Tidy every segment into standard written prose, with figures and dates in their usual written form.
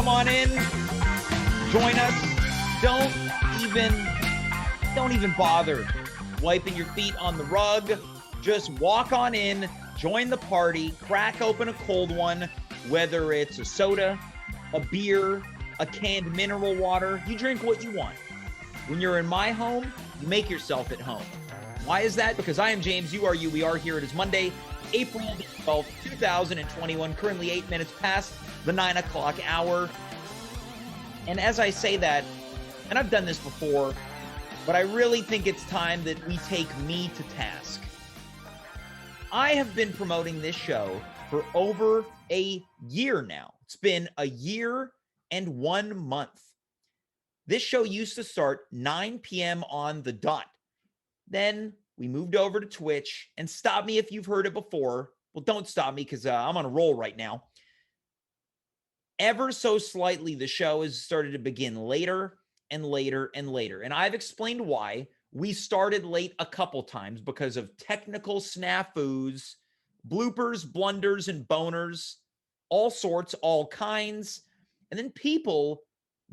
Come on in. Join us. Don't even bother wiping your feet on the rug. Just walk on in, join the party, crack open a cold one, whether it's a soda, a beer, a canned mineral water. You drink what you want. When you're in my home, you make yourself at home. Why is that? Because I am James, you are you, we are here. It is Monday, April 12th, 2021, currently 8 minutes past the 9 o'clock hour. And as I say that, and I've done this before, but I really think it's time that we take me to task. I have been promoting this show for over a year now. It's been a year and 1 month. This show used to start 9 p.m. on the dot. Then we moved over to Twitch, and stop me if you've heard it before. Well, don't stop me because I'm on a roll right now. Ever so slightly, the show has started to begin later and later and later. And I've explained why. We started late a couple times because of technical snafus, bloopers, blunders, and boners, all sorts, all kinds. And then people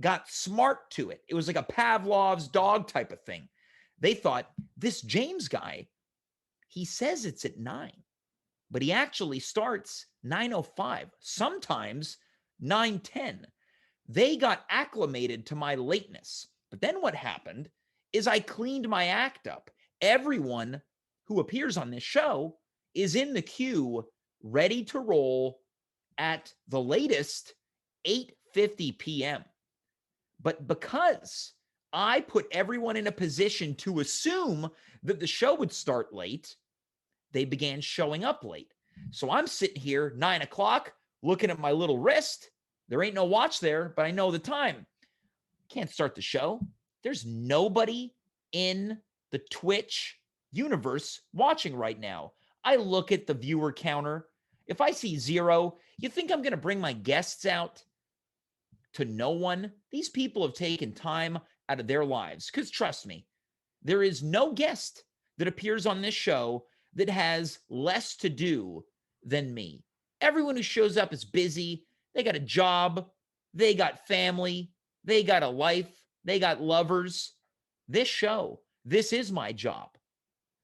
got smart to it. It was like a Pavlov's dog type of thing. They thought, this James guy, he says it's at 9, but he actually starts 9:05, sometimes 9:10. They got acclimated to my lateness. But then what happened is I cleaned my act up. Everyone who appears on this show is in the queue, ready to roll at the latest 8:50 p.m. But because I put everyone in a position to assume that the show would start late, they began showing up late. So I'm sitting here 9 o'clock looking at my little wrist. There ain't no watch there, but I know the time. Can't start the show. There's nobody in the Twitch universe watching right now. I look at the viewer counter. If I see 0, you think I'm going to bring my guests out? To no one. These people have taken time out of their lives. Because trust me, there is no guest that appears on this show that has less to do than me. Everyone who shows up is busy. They got a job. They got family. They got a life. They got lovers. This show, this is my job.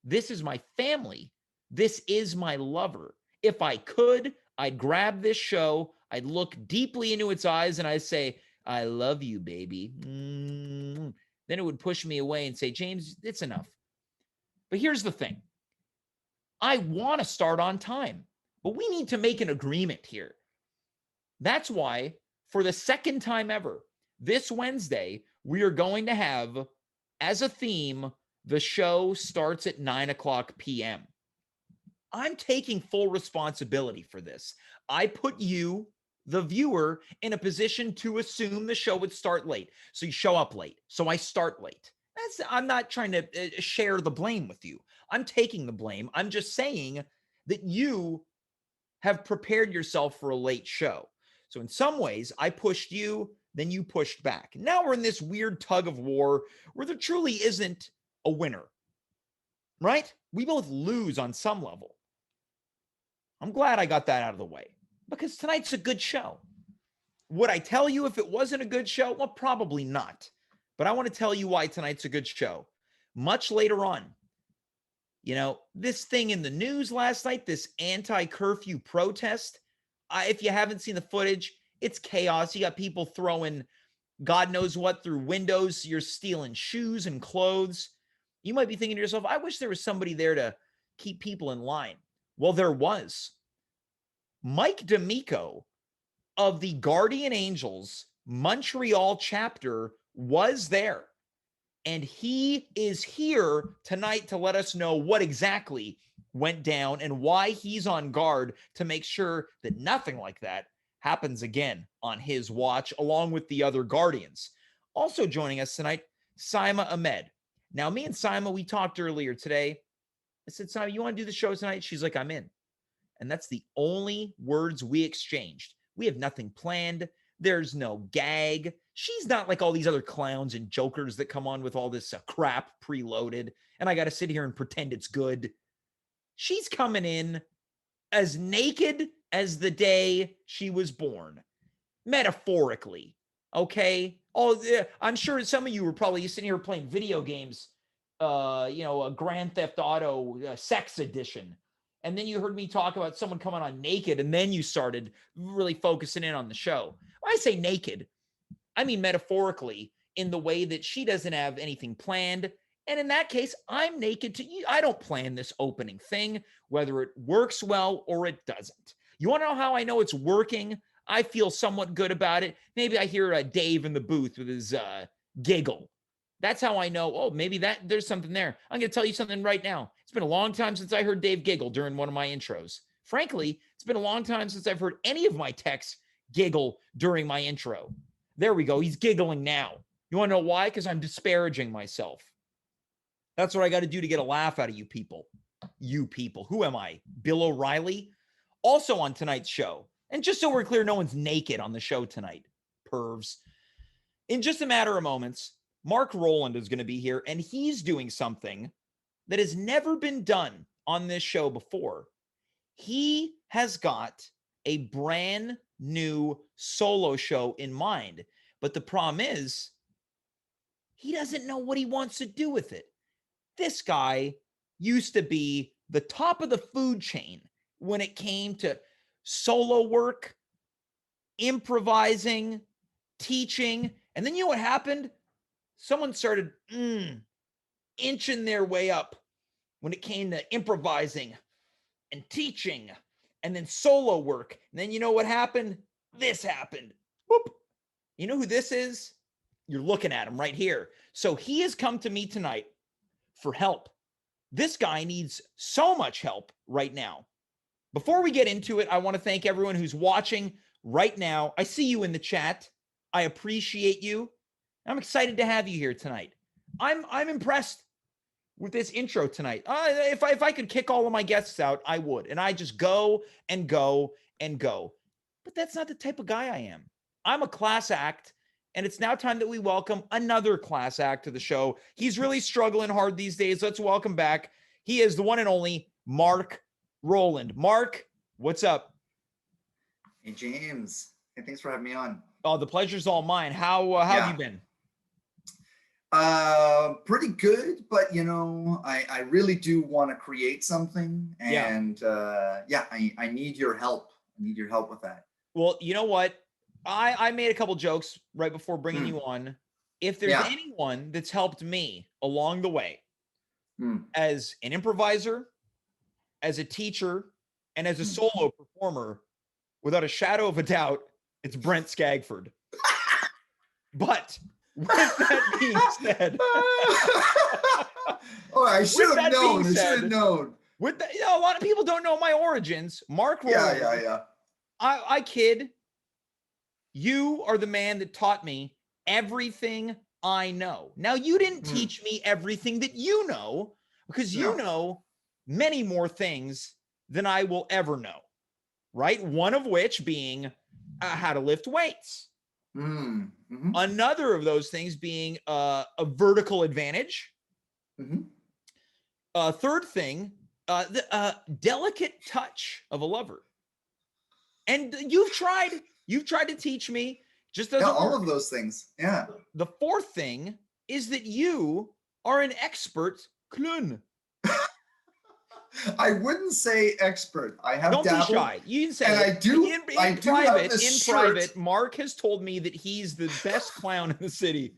This is my family. This is my lover. If I could, I'd grab this show. I'd look deeply into its eyes and I'd say, I love you, baby. Then it would push me away and say, James, it's enough. But here's the thing. I want to start on time, but we need to make an agreement here. That's why, for the second time ever, this Wednesday, we are going to have, as a theme, the show starts at 9 o'clock p.m. I'm taking full responsibility for this. I put you, the viewer, in a position to assume the show would start late. So you show up late. So I start late. I'm not trying to share the blame with you. I'm taking the blame. I'm just saying that you have prepared yourself for a late show. So in some ways, I pushed you, then you pushed back. Now we're in this weird tug of war where there truly isn't a winner, right? We both lose on some level. I'm glad I got that out of the way because tonight's a good show. Would I tell you if it wasn't a good show? Well, probably not. But I want to tell you why tonight's a good show. Much later on, this thing in the news last night, this anti-curfew protest, if you haven't seen the footage, it's chaos. You got people throwing God knows what through windows. You're stealing shoes and clothes. You might be thinking to yourself, I wish there was somebody there to keep people in line. Well, there was. Mike D'Amico of the Guardian Angels Montreal chapter was there. And he is here tonight to let us know what exactly went down and why he's on guard to make sure that nothing like that happens again on his watch, along with the other Guardians. Also joining us tonight, Saima Ahmed. Now, me and Saima, we talked earlier today. I said, Saima, you want to do the show tonight? She's like, I'm in. And that's the only words we exchanged. We have nothing planned. There's no gag. She's not like all these other clowns and jokers that come on with all this crap preloaded. And I got to sit here and pretend it's good. She's coming in as naked as the day she was born. metaphorically. Okay. Oh, yeah, I'm sure some of you were probably sitting here playing video games, a Grand Theft Auto sex edition. And then you heard me talk about someone coming on naked, and then you started really focusing in on the show. When I say naked, I mean metaphorically, in the way that she doesn't have anything planned. And in that case, I'm naked to you. I don't plan this opening thing, whether it works well or it doesn't. You want to know how I know it's working? I feel somewhat good about it. Maybe I hear Dave in the booth with his giggle. That's how I know, oh, maybe there's something there. I'm going to tell you something right now. It's been a long time since I heard Dave giggle during one of my intros. Frankly, it's been a long time since I've heard any of my techs giggle during my intro. There we go. He's giggling now. You want to know why? Because I'm disparaging myself. That's what I got to do to get a laugh out of you people. You people. Who am I? Bill O'Reilly? Also on tonight's show. And just so we're clear, no one's naked on the show tonight. Pervs. In just a matter of moments, Marc Rowland is going to be here, and he's doing something that has never been done on this show before. He has got a brand new solo show in mind, but the problem is he doesn't know what he wants to do with it. This guy used to be the top of the food chain when it came to solo work, improvising, teaching, and then you know what happened? Someone started inching their way up when it came to improvising and teaching and then solo work. And then you know what happened? This happened. Whoop. You know who this is? You're looking at him right here. So he has come to me tonight for help. This guy needs so much help right now. Before we get into it, I want to thank everyone who's watching right now. I see you in the chat. I appreciate you. I'm excited to have you here tonight. I'm impressed with this intro tonight. If I could kick all of my guests out, I would. And I just go and go and go. But that's not the type of guy I am. I'm a class act, and it's now time that we welcome another class act to the show. He's really struggling hard these days. Let's welcome back. He is the one and only Marc Rowland. Marc, what's up? Hey, James. Hey, thanks for having me on. Oh, the pleasure's all mine. How have you been? Pretty good, but I really do want to create something, and I need your help. I need your help with that. Well, you know what? I made a couple jokes right before bringing you on. If there's anyone that's helped me along the way as an improviser, as a teacher, and as a solo performer, without a shadow of a doubt, it's Brent Skagford. But with that being said, I should have known. I should have known. With that, a lot of people don't know my origins. Marc Rowland. Yeah. I kid. You are the man that taught me everything I know. Now, you didn't teach me everything that you know, because you know many more things than I will ever know, right? One of which being how to lift weights. Another of those things being a vertical advantage. Third thing, the delicate touch of a lover. And you've tried to teach me just all of those things. Yeah. The fourth thing is that you are an expert clown. I wouldn't say expert. I have Don't dabbled, be shy. You can say and it. I do have this shirt. Private, Marc has told me that he's the best clown in the city.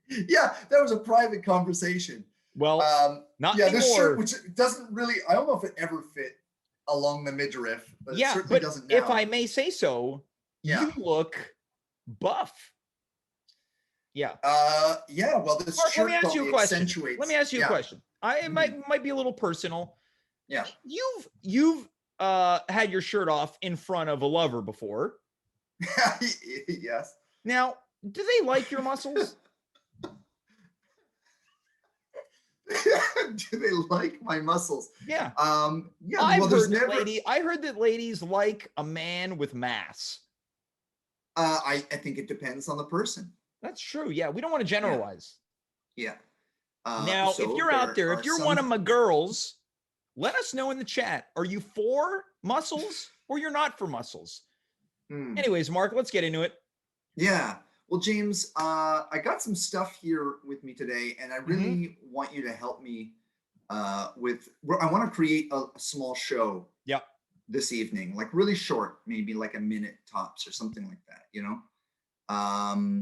Yeah, that was a private conversation. Well, not anymore. This shirt, which doesn't really, I don't know if it ever fit along the midriff, but it certainly doesn't now. If I may say so, you look buff. Yeah. Well, this Marc, shirt let me ask you a question. accentuates. Let me ask you a question. It might be a little personal. Yeah. You've had your shirt off in front of a lover before. Yes. Now, do they like your muscles? Do they like my muscles? Yeah. I heard that ladies like a man with mass. I think it depends on the person. That's true. Yeah, we don't want to generalize. Yeah. Now, if you're out there, if you're one of my girls, let us know in the chat. Are you for muscles or you're not for muscles? Hmm. Anyways, Mark, let's get into it. Yeah. Well, James, I got some stuff here with me today, and I really want you to help me with. I want to create a small show Yep. this evening, like really short, maybe like a minute tops or something like that, you know?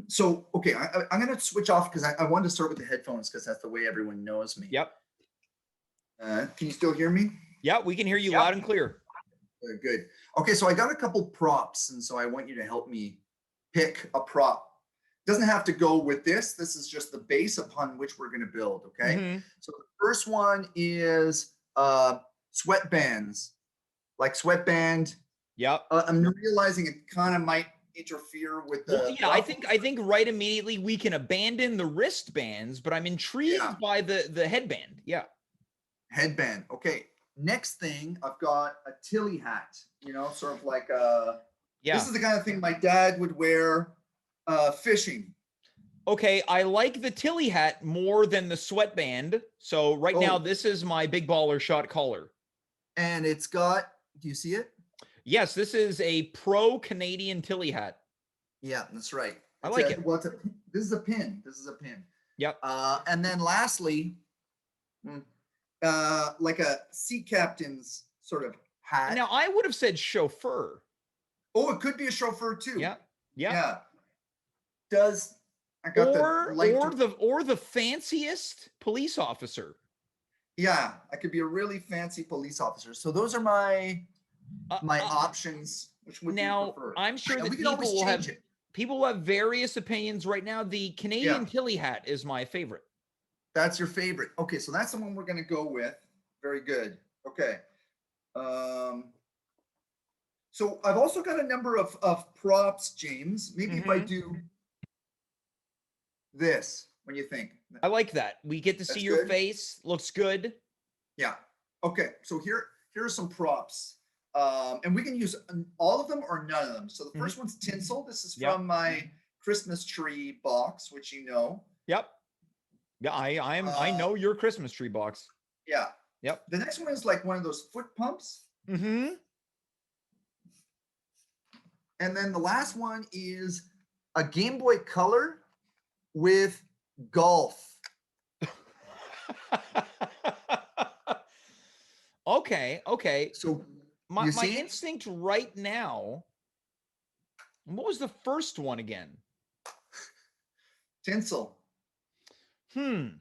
So, okay, I'm going to switch off because I wanted to start with the headphones because that's the way everyone knows me. Yep. Can you still hear me? Yeah, we can hear you loud and clear. Very good. Okay, so I got a couple props, and so I want you to help me pick a prop. Doesn't have to go with this. This is just the base upon which we're going to build, okay? So the first one is sweatbands, like sweatband. Yep. I'm realizing it kind of might interfere with the. Well, yeah, I think right immediately we can abandon the wristbands, but I'm intrigued by the headband. Yeah. Headband. Okay. Next thing, I've got a Tilly hat. You know, sort of like This is the kind of thing my dad would wear fishing. Okay, I like the Tilly hat more than the sweatband. So right now, this is my big baller shot collar. And it's got, do you see it? Yes, this is a pro Canadian Tilly hat. Yeah, that's right. I like it. Well, this is a pin. This is a pin. Yep. And then lastly, like a sea captain's sort of hat. Now, I would have said chauffeur. Oh, it could be a chauffeur too. Yeah. Yeah. I got or the fanciest police officer. Yeah, I could be a really fancy police officer. So those are my options. Which would you prefer? I'm sure that people will have various opinions right now. The Canadian Tilly hat is my favorite. That's your favorite. Okay, so that's the one we're going to go with. Very good. Okay. So I've also got a number of props, James. Maybe if I do this, what do you think? I like that. We get to see your face. Looks good. Yeah. Okay. So here are some props. And we can use all of them or none of them. So the first one's tinsel. This is from my Christmas tree box, which you know. Yep. Yeah, I know your Christmas tree box. Yeah. Yep. The next one is like one of those foot pumps. And then the last one is a Game Boy Color with golf. Okay. So my instinct right now. What was the first one again? Tinsel. I'm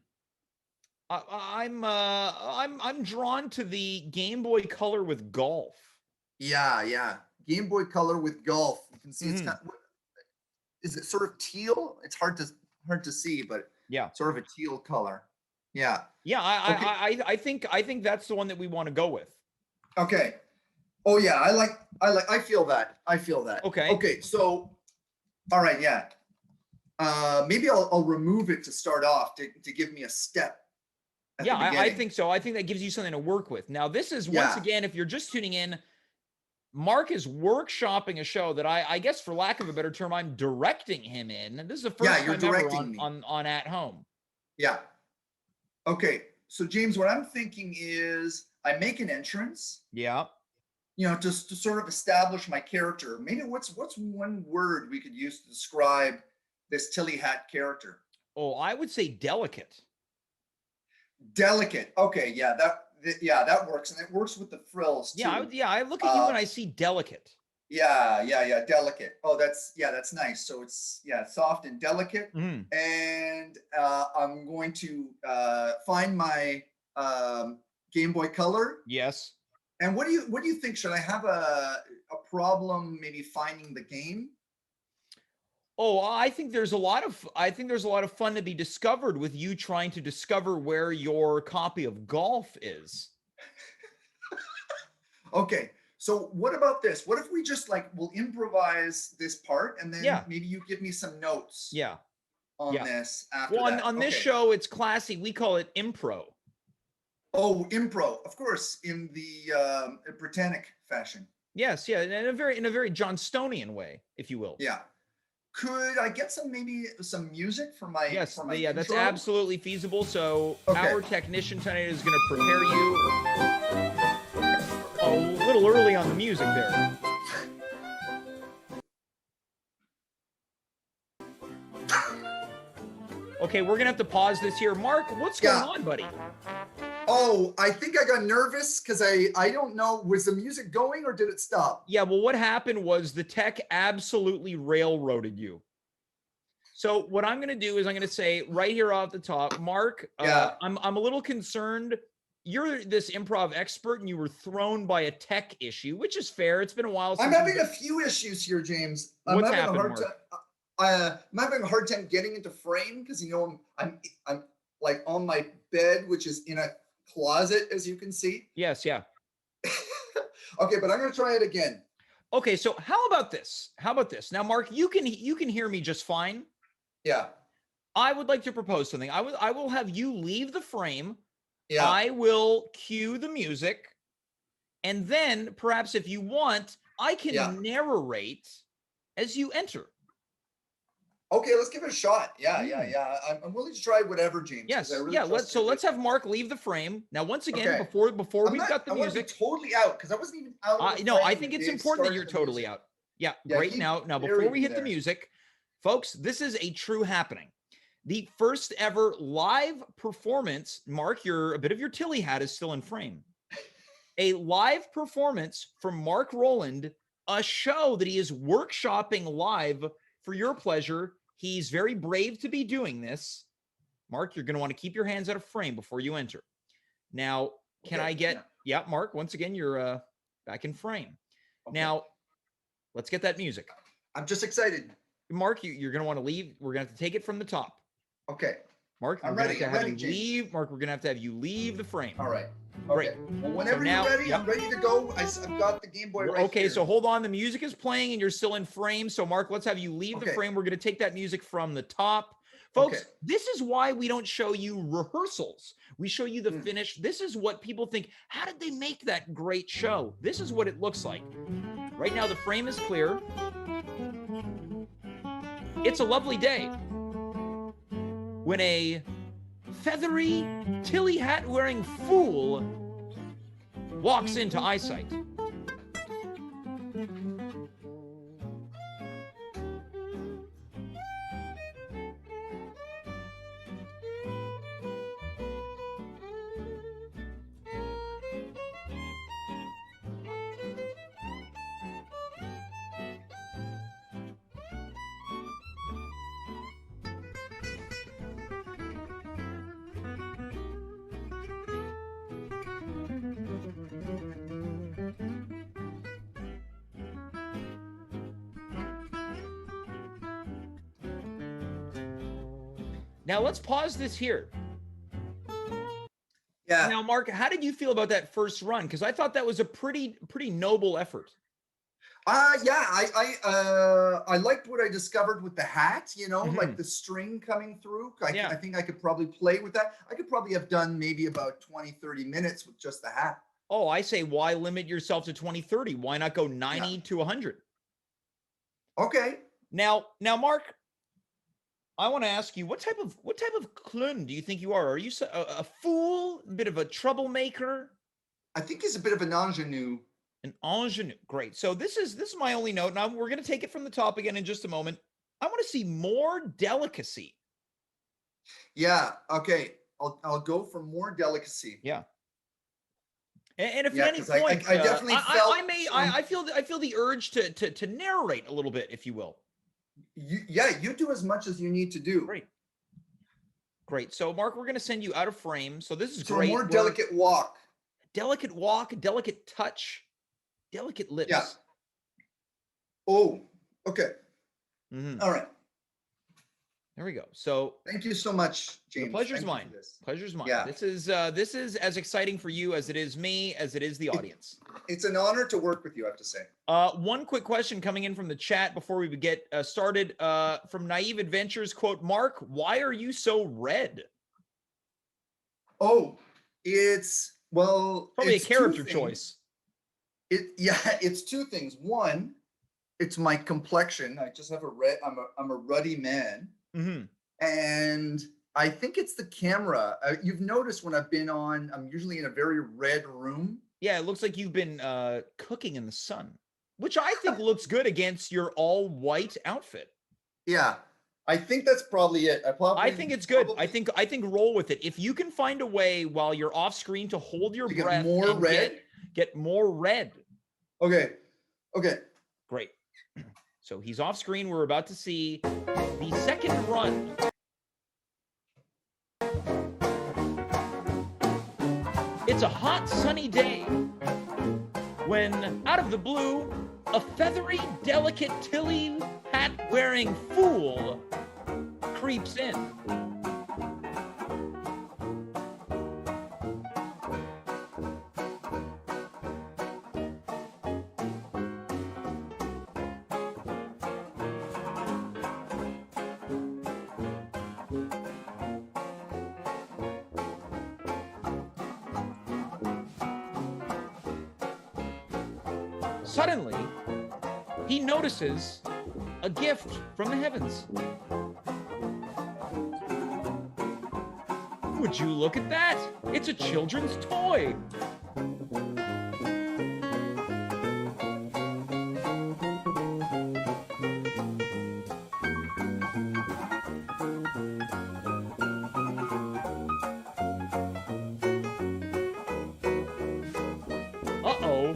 drawn to the Game Boy Color with golf. Yeah. Game Boy Color with golf. You can see it's kind of, is it sort of teal? It's hard to see, but sort of a teal color. Yeah. Yeah, I think that's the one that we want to go with. Okay. Oh yeah, I feel that. Okay, so all right, yeah. Maybe I'll remove it to start off to give me a step. Yeah, I think so. I think that gives you something to work with. Now, this is once again, if you're just tuning in, Mark is workshopping a show that I guess, for lack of a better term, I'm directing him in. And this is the first time ever on At Home. Yeah. Okay. So James, what I'm thinking is I make an entrance. Yeah. You know, just to sort of establish my character. Maybe what's one word we could use to describe this Tilly hat character? Oh, I would say delicate. Delicate. Okay. Yeah. That works, and it works with the frills too. I look at you and I see delicate. Yeah, delicate. Oh, that's nice. So it's soft and delicate. And I'm going to find my Game Boy Color. Yes. And what do you think? Should I have a problem maybe finding the game? Oh, I think there's a lot of fun to be discovered with you trying to discover where your copy of golf is. Okay. So what about this? What if we just we'll improvise this part and then maybe you give me some notes on this after that. On this show, it's classy. We call it impro. Oh, impro, of course, in the Britannic fashion. Yes, in a very Johnstonian way, if you will. Yeah. Could I get some music for my intro? That's absolutely feasible. So our technician tonight is going to prepare you a little early on the music there. Okay, we're gonna have to pause this here. Mark, what's going on, buddy? Oh, I think I got nervous because I don't know, was the music going or did it stop? Yeah, well, what happened was the tech absolutely railroaded you. So what I'm going to do is I'm going to say right here off the top, Mark, I'm a little concerned. You're this improv expert and you were thrown by a tech issue, which is fair. It's been a while since I'm having a few issues here, James. What's happened, Mark? I'm having a hard time getting into frame because I'm like on my bed, which is in a closet, as you can see. Yes, yeah. Okay, but I'm going to try it again. Okay, so how about this? How about this? Now, Mark, you can hear me just fine. Yeah. I would like to propose something. I will have you leave the frame. Yeah. I will cue the music. And then perhaps if you want, I can narrate as you enter. Okay, let's give it a shot. Yeah. I'm willing to try whatever, James. Yes. Really let's have Mark leave the frame. Now, once again, before we've got the music. I'm totally out because I wasn't even out. No, I think it's important that you're totally out. Yeah, great. Now before we hit the music, folks, this is a true happening. The first ever live performance. Mark, a bit of your Tilly hat is still in frame. A live performance from Marc Rowland, a show that he is workshopping live for your pleasure. He's very brave to be doing this. Mark, you're going to want to keep your hands out of frame before you enter. Now, can I get, Mark, once again, you're back in frame. Okay. Now, let's get that music. I'm just excited. Mark, you're going to want to leave. We're going to have to take it from the top. Okay. Mark, we're going to have you leave. Mark, we're going to have you leave the frame. All right. Great. Okay. Well, whenever you're ready, I'm ready to go. I've got the Game Boy right Okay, here. so hold on. The music is playing and you're still in frame. So, Mark, let's have you leave the frame. We're going to take that music from the top. Folks, this is why we don't show you rehearsals. We show you the finish. This is what people think. How did they make that great show? This is what it looks like. Right now, the frame is clear. It's a lovely day when a feathery, Tilly hat wearing fool walks into eyesight. Now let's pause this here. Yeah. Now, Mark, how did you feel about that first run? Because I thought that was a pretty noble effort. Yeah, I liked what I discovered with the hat, like the string coming through. I think I could probably play with that. I could probably have done maybe about 20, 30 minutes with just the hat. Oh, I say, why limit yourself to 20, 30? Why not go 90 to 100? Okay. Now, Mark, I want to ask you, what type of clown do you think you are? Are you a fool, a bit of a troublemaker? I think he's a bit of an ingenue. An ingenue. Great. So this is my only note. Now we're going to take it from the top again in just a moment. I want to see more delicacy. Yeah. Okay. I'll go for more delicacy. Yeah. And if at any point, I definitely felt I feel the urge to narrate a little bit, if you will. You do as much as you need to do. Great. So, Mark, we're going to send you out of frame. So this is so great. A more delicate walk. Delicate walk, delicate touch, delicate lips. Yeah. Oh, okay. All right. There we go. So thank you so much, James. The pleasure's mine. Pleasure's mine. Yeah. This is as exciting for you as it is me, as it is the audience. It's an honor to work with you, I have to say. One quick question coming in from the chat before we get started. From Naive Adventures, quote, Mark, why are you so red? Oh, probably a character choice. It's two things. One, it's my complexion. I just have I'm a ruddy man. And I think it's the camera. You've noticed when I've been on, I'm usually in a very red room. Yeah, it looks like you've been cooking in the sun, which I think looks good against your all white outfit. Yeah. I think that's probably it. I think it's good. I think roll with it. If you can find a way while you're off screen to hold your breath get more and red. Get more red. Okay. Okay. Great. So he's off screen. We're about to see the second run. It's a hot, sunny day when, out of the blue, a feathery, delicate Tilly hat-wearing fool creeps in. Suddenly, he notices a gift from the heavens. Would you look at that? It's a children's toy. Uh-oh.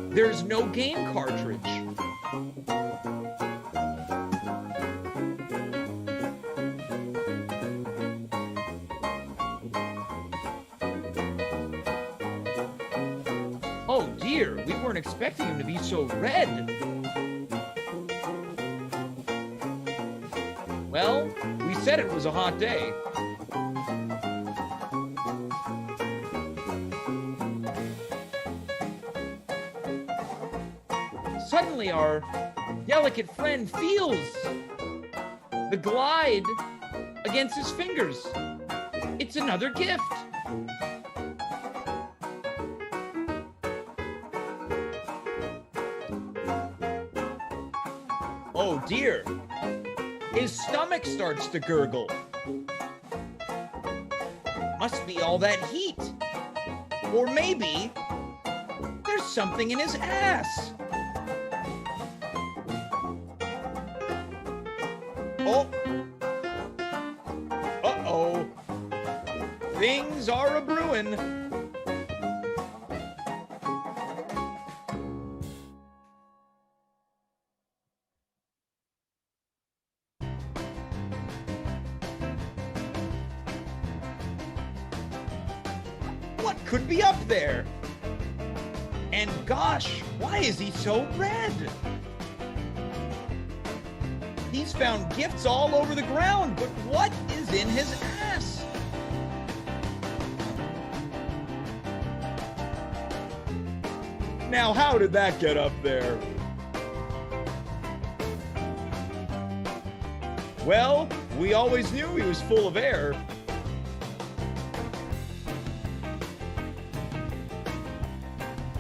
There's no game cartridge. Oh dear, we weren't expecting him to be so red. Well, we said it was a hot day. Suddenly, our delicate friend feels the glide against his fingers. It's another gift. Oh dear. His stomach starts to gurgle. Must be all that heat. Or maybe there's something in his ass. Oh. Uh-oh. Things are a-brewin'. What could be up there? And gosh, why is he so red? He's found gifts all over the ground, but what is in his ass? Now, how did that get up there? Well, we always knew he was full of air.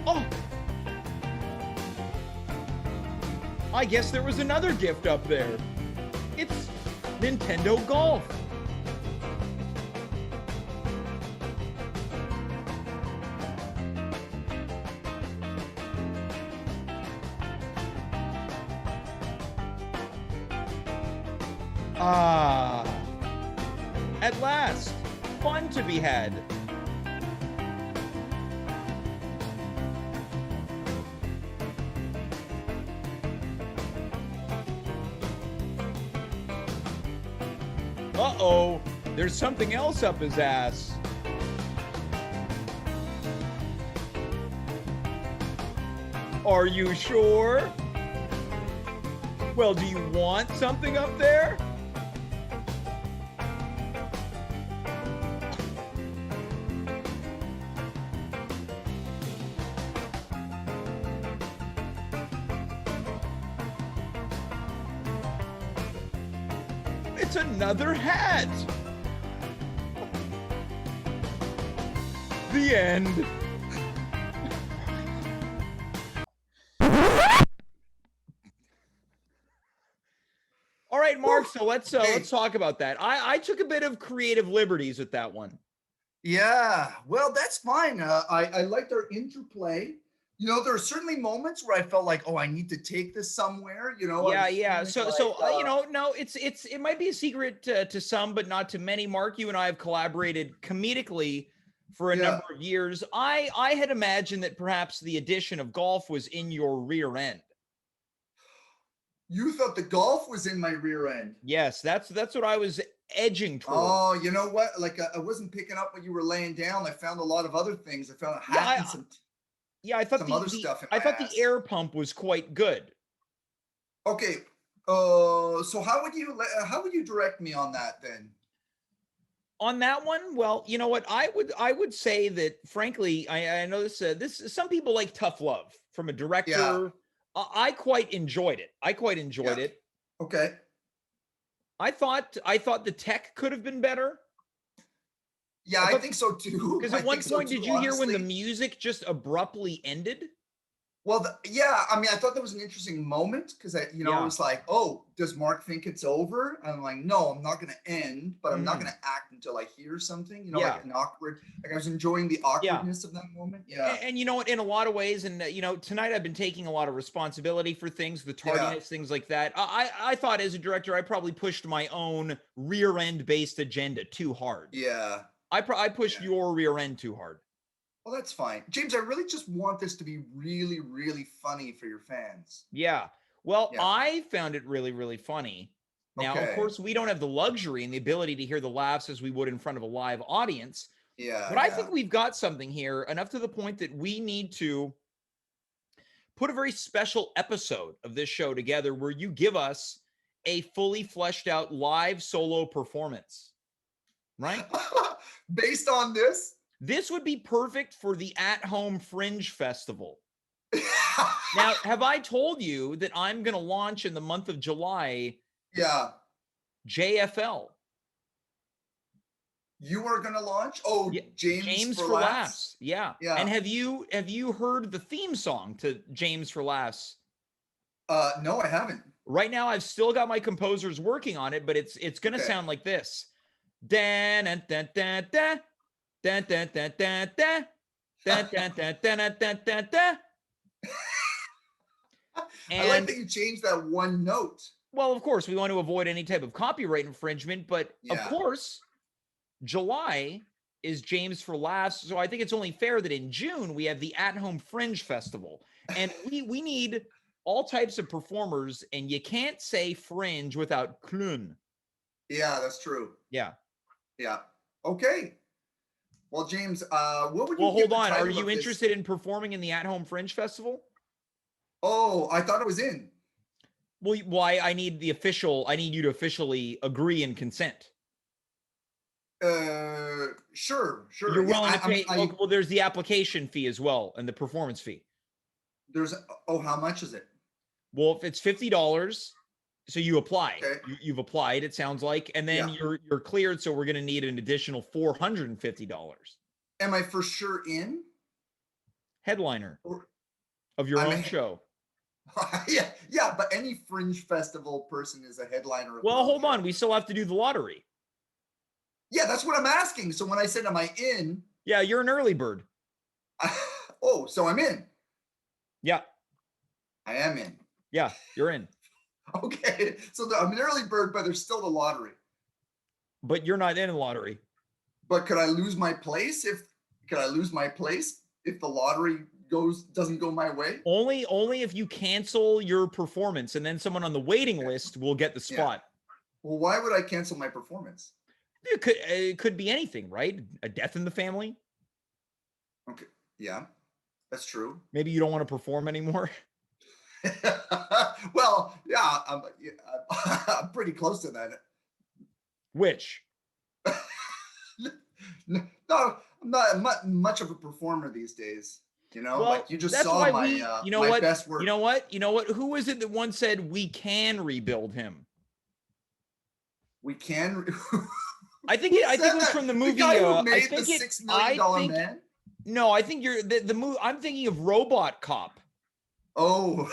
Oh! I guess there was another gift up there. It's Nintendo Golf. Ah, at last, fun to be had. Uh-oh, there's something else up his ass. Are you sure? Well, do you want something up there? It's another hat. The end. All right, Mark. So let's talk about that. I took a bit of creative liberties with that one. Yeah, well, that's fine. I liked our interplay there are certainly moments where I felt like, oh, I need to take this somewhere. I Yeah, was yeah. feeling So, like, no, it might be a secret to some, but not to many. Mark, you and I have collaborated comedically for a yeah, number of years. I had imagined that perhaps the addition of golf was in your rear end. you thought the golf was in my rear end. Yes, that's what I was edging toward. Oh, you know what? Like I wasn't picking up what you were laying down. I found a lot of other things. I found a Yeah, hat and I thought some other stuff in I my thought the ass. air pump was quite good. Okay. So how would you direct me on that then? On that one, well, you know what? I would say that frankly, I know this some people like tough love from a Yeah. director. I quite enjoyed it. I quite enjoyed Yeah. it. Okay. I thought the tech could have been better. Yeah, I I thought think so too. because I at one think so point, did too, you hear when the honestly. music just abruptly ended? Well, yeah, I mean, I thought that was an interesting moment because it Yeah. was like, oh, does Mark think it's over? And I'm like, no, I'm not going to end, but I'm not Mhm. going to act until I hear something, Yeah. like an awkward, like I was enjoying the Yeah. awkwardness of that moment. Yeah. And you know what? In a lot of ways, and tonight I've been taking a lot of responsibility for things, the Yeah. tardiness, things like that. I thought as a director, I probably pushed my own rear end based agenda too hard. Yeah. I pushed Yeah. your rear end too hard. Well, that's fine. James, I really just want this to be really, really funny for your fans. Yeah. Well, Yeah. I found it really, really funny. Now, of Okay. course, we don't have the luxury and the ability to hear the laughs as we would in front of a live audience, Yeah. but I Yeah. think we've got something here enough to the point that we need to put a very special episode of this show together where you give us a fully fleshed out live solo performance, right? Based on this. This would be perfect for the at home fringe festival. Now, have I told you that I'm going to launch in the month of July Yeah. JFL? You are going to launch? Oh, Yeah, James James for for laughs? Laughs. Yeah. And Yeah. have you heard the theme song to James for Laughs? No, I haven't. Right now, I've still got my composers working on it, but it's going to Okay. sound like this. Dan dan dan dan dan dan dan dan dan dan dan dan dan dan dan dan. I like And that you changed that one note. well, of course, we want to avoid any type of copyright infringement, but of Yeah. course, July is James for Laughs, so I think it's only fair that in June we have the At Home Fringe Festival, and we need all types of performers, and you can't say fringe without clown. Yeah, that's true. Yeah. Yeah. Okay. Well, James, what would Well, you give hold the on. Are title you of this? interested in performing in the At Home Fringe Festival? Oh, I thought it was in. Well, why I need I need you to officially agree and consent. Sure, You're sure. Yeah, willing to pay. Well, there's the application fee as well and the performance fee. there's. Oh, how much is it? Well, if it's $50, so you apply. Okay. You've applied, it sounds like, and then Yeah. you're cleared. So we're going to need an additional $450. Am I for sure in? Headliner Or of your I'm own show. yeah, yeah. But any fringe festival person is a headliner of their Well, own hold show. on. We still have to do the lottery. Yeah, that's what I'm asking. So when I said, "Am I in?" Yeah, you're an early bird. Oh, so I'm in. Yeah, I am in. yeah, you're in, Okay, so I'm an early bird, but there's still the lottery. but you're not in a lottery. But could I lose my place if the lottery doesn't go my way? Only if you cancel your performance, and then someone on the waiting list will get the Yeah. spot. Well, why would I cancel my performance? It could be anything, right? A death in the family. Okay, yeah, that's true. Maybe you don't want to perform anymore. Well, yeah, I'm pretty close to that. Which? No, I'm not much of a performer these days. Well, like you just that's saw why my you know my what? best work. You know what? You know what? Who was it that once said we can rebuild him? We can. I think it was that? from the The movie. guy who I made the think $6 million man. No, I think you're the movie. I'm thinking of Robot Cop. Oh,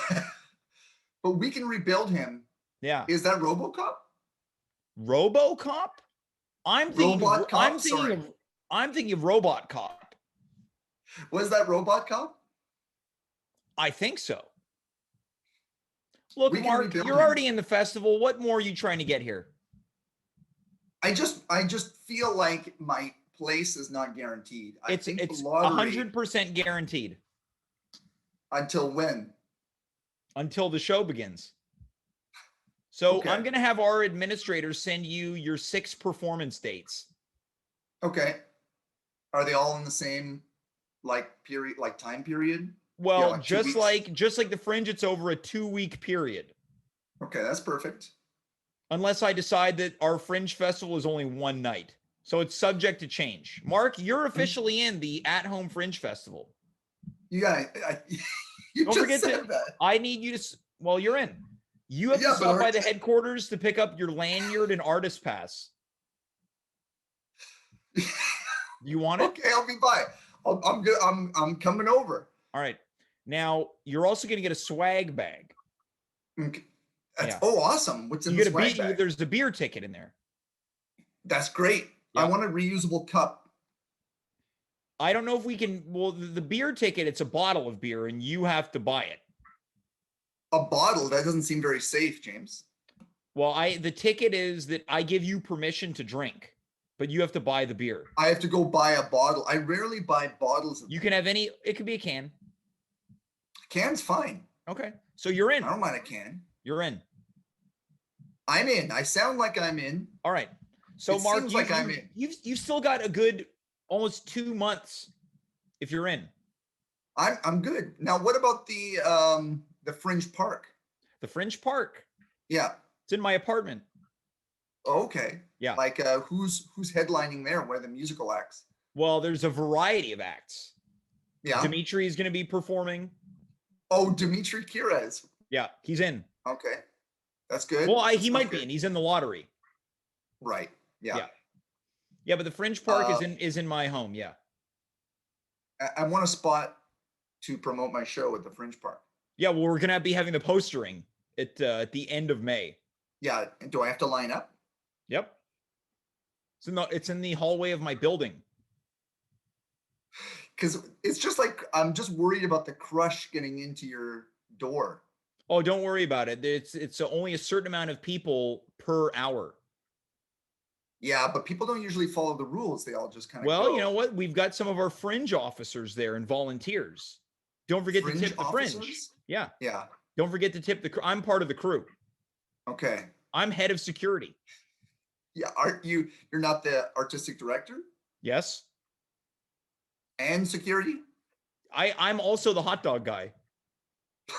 but we can rebuild him. Yeah, Is that RoboCop? I'm thinking. Robot Cop? Sorry. I'm thinking of Robot Cop. Was that Robot Cop? I think so. Look, We can Mark, rebuild you're him. already in the festival. What more are you trying to get here? I just feel like my place is not guaranteed. I think It's the lottery 100% guaranteed until when? until the show begins. So Okay. I'm going to have our administrators send you your 6 performance dates. Okay. Are they all in the same period, like time period? Well, like 2 just weeks. like the Fringe, it's over a 2-week period. Okay, that's perfect. Unless I decide that our Fringe festival is only one night. So it's subject to change. Mark, you're officially in the at-home Fringe festival. You got you Don't just forget said that. I need you to, well, you're in. You have to stop by the headquarters to pick up your lanyard and artist pass. You want it? Okay, I'll be by. I'm good. I'm coming over. All right. Now, you're also going to get a swag bag. Okay. Oh, awesome. What's in the swag bag? There's the beer ticket in there. That's great. Yep. I want a reusable cup. I don't know if we can, well, the beer ticket, it's a bottle of beer and you have to buy it. A bottle? That doesn't seem very safe, James. Well, the ticket is that I give you permission to drink, but you have to buy the beer. I have to go buy a bottle. I rarely buy bottles. You can have any, it could be a can. Can's fine. Okay. So you're in. I don't mind a can. You're in. I'm in. I sound like I'm in. All right. So Mark, I'm in. You've still got a good almost 2 months if you're in. I'm good. Now, what about the Fringe Park? The Fringe Park? Yeah. It's in my apartment. Okay. Yeah. Like who's headlining there? What are the musical acts? Well, there's a variety of acts. Yeah. Dimitri is going to be performing. Oh, Dimitri Kirez. Yeah, he's in. Okay. That's good. Well, he might be in. He's in the lottery. Right. Yeah. Yeah, but the Fringe Park is in my home. Yeah. I want a spot to promote my show at the Fringe Park. Yeah, well, we're gonna be having the postering at the end of May. Yeah. Do I have to line up? Yep. It's in the hallway of my building. Because it's just like I'm just worried about the crush getting into your door. Oh, don't worry about it. It's only a certain amount of people per hour. Yeah, but people don't usually follow the rules. They all just kind of Well, you know what? We've got some of our Fringe officers there and volunteers. Don't forget to tip the Fringe. Yeah. Yeah. Don't forget to tip the crew. I'm part of the crew. Okay. I'm head of security. Yeah. You're not the artistic director? Yes. And security? I'm also the hot dog guy.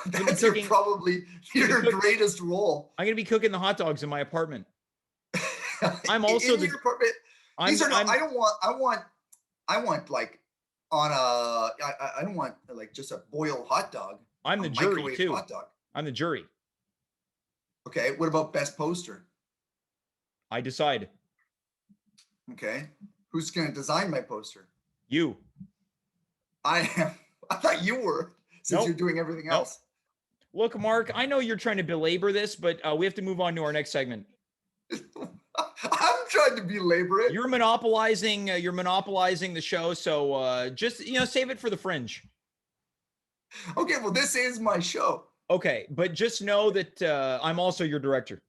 That's probably your greatest role. I'm going to be cooking the hot dogs in my apartment. I'm also your apartment. I want like on a, I don't want like just a boiled hot dog. I'm the jury too. Hot dog. I'm the jury. Okay. What about best poster? I decide. Okay. Who's going to design my poster? You. I am. I thought you were, since you're doing everything else. Look, Mark, I know you're trying to belabor this, but we have to move on to our next segment. I'm trying to belabor it. You're monopolizing the show, so just save it for the Fringe. Okay, well, this is my show. Okay, but just know that I'm also your director.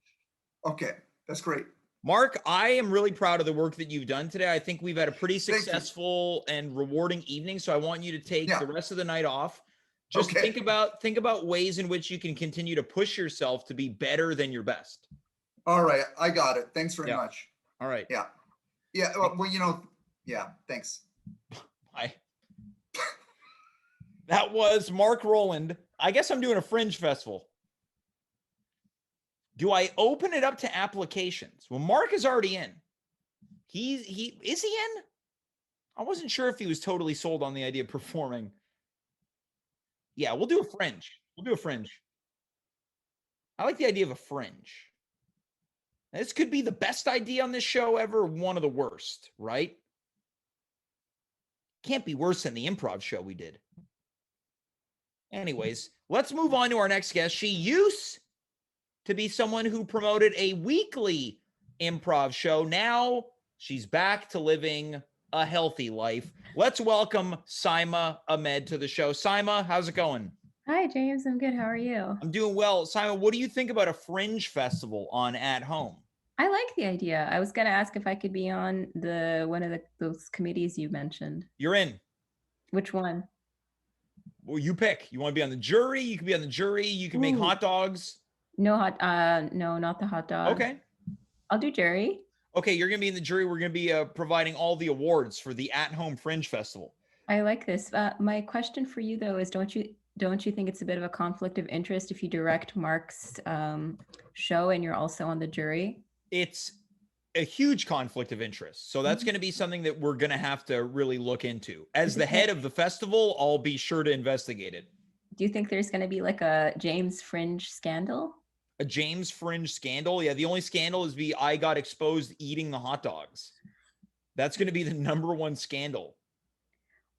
Okay, that's great. Mark, I am really proud of the work that you've done today. I think we've had a pretty successful and rewarding evening, so I want you to take the rest of the night off. Just think about ways in which you can continue to push yourself to be better than your best. All right, I got it. Thanks very much. All right. Yeah. Yeah, well, thanks. Bye. That was Marc Rowland. I guess I'm doing a Fringe festival. Do I open it up to applications? Well, Mark is already in. Is he in? I wasn't sure if he was totally sold on the idea of performing. Yeah, we'll do a Fringe. I like the idea of a Fringe. Now, this could be the best idea on this show ever, one of the worst, right? Can't be worse than the improv show we did. Anyways, let's move on to our next guest. She used to be someone who promoted a weekly improv show. Now she's back to living a healthy life. Let's welcome Saima Ahmed to the show. Saima, how's it going? Hi, James. I'm good. How are you? I'm doing well. Simon, what do you think about a fringe festival on At Home? I like the idea. I was gonna ask if I could be on the one of those committees you mentioned. You're in. Which one? Well, you pick. You want to be on the jury? You can be on the jury. You can make Ooh, hot dogs. no, not the hot dog. Okay. I'll do Jerry. Okay, you're going to be in the jury. We're going to be providing all the awards for the At Home Fringe Festival. I like this. My question for you though is, don't you think it's a bit of a conflict of interest if you direct Mark's show and you're also on the jury? It's a huge conflict of interest. So that's going to be something that we're going to have to really look into. As the head of the festival, I'll be sure to investigate it. Do you think there's going to be like a James Fringe scandal? A James Fringe scandal? Yeah, the only scandal is I got exposed eating the hot dogs. That's going to be the number one scandal.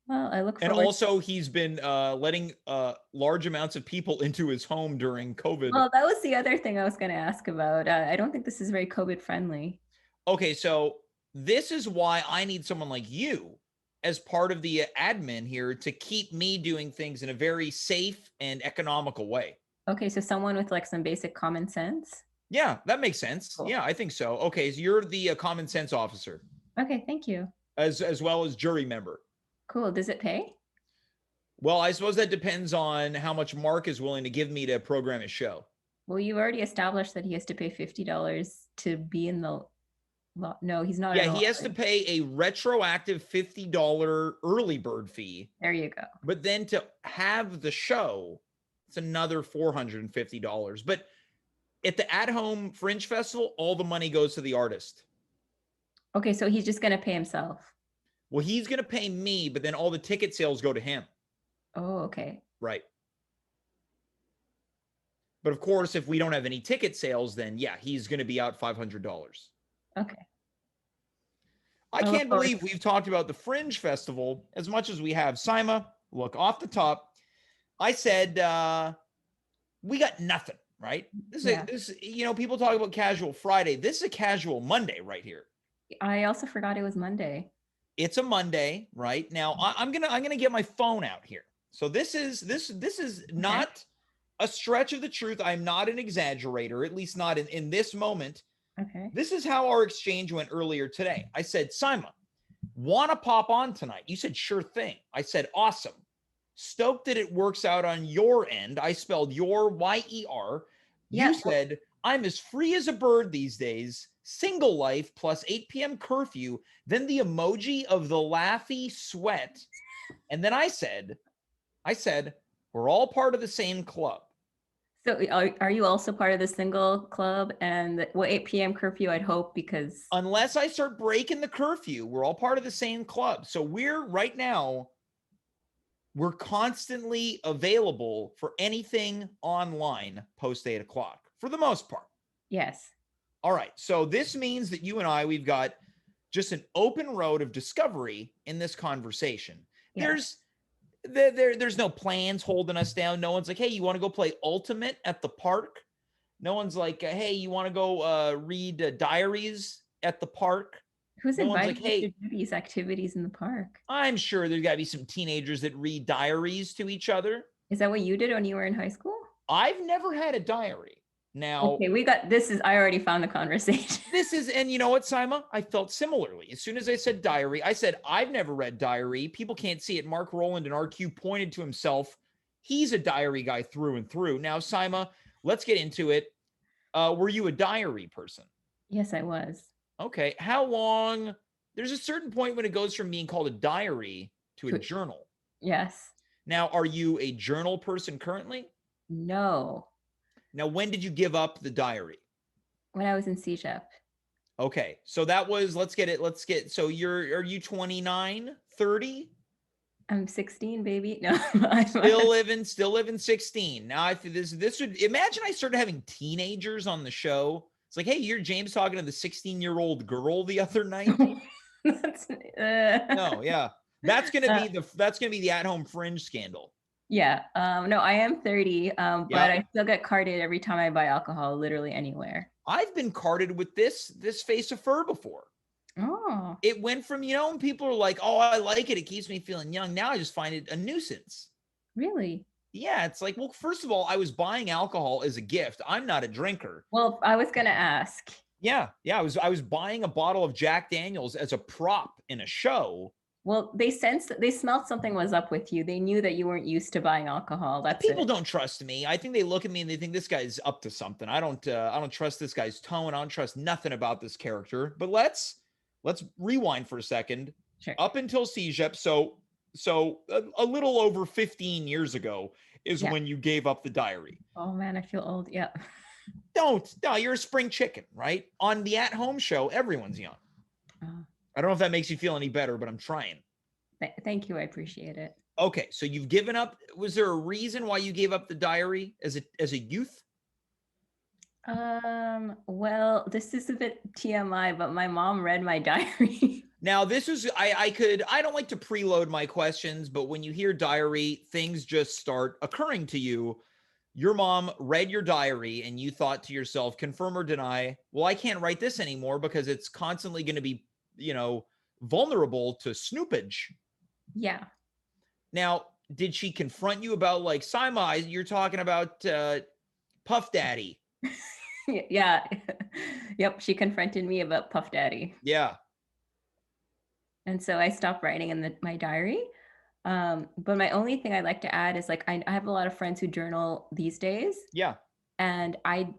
Well, I look And forward. also, he's been letting large amounts of people into his home during COVID. Well, that was the other thing I was going to ask about. I don't think this is very COVID friendly. Okay, so this is why I need someone like you as part of the admin here to keep me doing things in a very safe and economical way. Okay, so someone with like some basic common sense. Yeah, that makes sense. Cool. Yeah, I think so. Okay, so you're the common sense officer Okay, thank you. as well as jury member. Cool. Does it pay? Well, I suppose that depends on how much Mark is willing to give me to program his show. Well, you've already established that he has to pay $50 to be in the law. No, he's not. Yeah, at he has to pay a retroactive $50 early bird fee. There you go. But then to have the show, it's another $450. But at the At Home Fringe Festival, all the money goes to the artist. Okay, so he's just going to pay himself. Well, he's going to pay me, but then all the ticket sales go to him. Oh, okay. Right. But of course, if we don't have any ticket sales, then yeah, he's going to be out $500. Okay. I can't believe we've talked about the Fringe Festival as much as we have. Saima, look, off the top, I said we got nothing, right? This, people talk about casual Friday. This is a casual Monday right here. I also forgot it was Monday. It's a Monday, right? Now I'm gonna get my phone out here. So this is not a stretch of the truth. I'm not an exaggerator, at least not in this moment. Okay. This is how our exchange went earlier today. I said, Saima, want to pop on tonight? You said, sure thing. I said, awesome. Stoked that it works out on your end. I spelled your Y-E-R. You said, I'm as free as a bird these days. Single life plus 8 p.m. curfew. Then the emoji of the laughy sweat. And then I said, we're all part of the same club. So are you also part of the single club and 8 p.m. curfew, I'd hope, because unless I start breaking the curfew, we're all part of the same club. So we're constantly available for anything online post 8 o'clock for the most part. Yes. All right. So this means that you and I, we've got just an open road of discovery in this conversation. Yes. There's no plans holding us down. No one's like, hey, you want to go play Ultimate at the park? No one's like, hey, you want to go read diaries at the park? Who's invited you to do these activities in the park? I'm sure there's got to be some teenagers that read diaries to each other. Is that what you did when you were in high school? I've never had a diary. Now, okay, I already found the conversation. And you know what, Saima? I felt similarly. As soon as I said diary, I said, I've never read diary. People can't see it. Marc Rowland and RQ pointed to himself. He's a diary guy through and through. Now, Saima, let's get into it. Were you a diary person? Yes, I was. Okay. How long? There's a certain point when it goes from being called a diary to a journal. Yes. Now, are you a journal person currently? No. Now, when did you give up the diary? When I was in CJEP. Okay. So that was, so are you 29, 30? I'm 16, baby. No. still living 16. Now, this would, imagine I started having teenagers on the show. It's like, hey, you're James talking to the 16-year-old girl the other night. No, yeah. That's going to be the At-Home Fringe scandal. Yeah. No, I am 30, but I still get carded every time I buy alcohol, literally anywhere. I've been carded with this face of fur before. Oh. It went from, when people are like, oh, I like it. It keeps me feeling young. Now I just find it a nuisance. Really? Yeah, it's like, well, first of all, I was buying alcohol as a gift. I'm not a drinker. Well, I was gonna ask. Yeah, I was buying a bottle of Jack Daniels as a prop in a show. Well, they smelled something was up with you. They knew that you weren't used to buying alcohol. And That's people it. don't trust me. I think they look at me and they think this guy's up to something. I don't trust this guy's tone. I don't trust nothing about this character. But let's rewind for a second. Sure. Up until CJEP, so a little over 15 years ago is Yeah. when you gave up the diary. Oh man, I feel old. Yeah. No, you're a spring chicken, right? On the at-home show, everyone's young. Oh, I don't know if that makes you feel any better, but I'm trying. thank you. I appreciate it. Okay, so you've given up. Was there a reason why you gave up the diary as a youth? Well, this is a bit TMI, but my mom read my diary. Now, this is I don't like to preload my questions, but when you hear diary, things just start occurring to you. Your mom read your diary and you thought to yourself, confirm or deny, well, I can't write this anymore because it's constantly going to be, vulnerable to snoopage. Yeah. Now, did she confront you about like, Saima, you're talking about Puff Daddy? Yeah. Yep. She confronted me about Puff Daddy. Yeah. And so I stopped writing in my diary. But my only thing I'd like to add is like I have a lot of friends who journal these days. Yeah. And I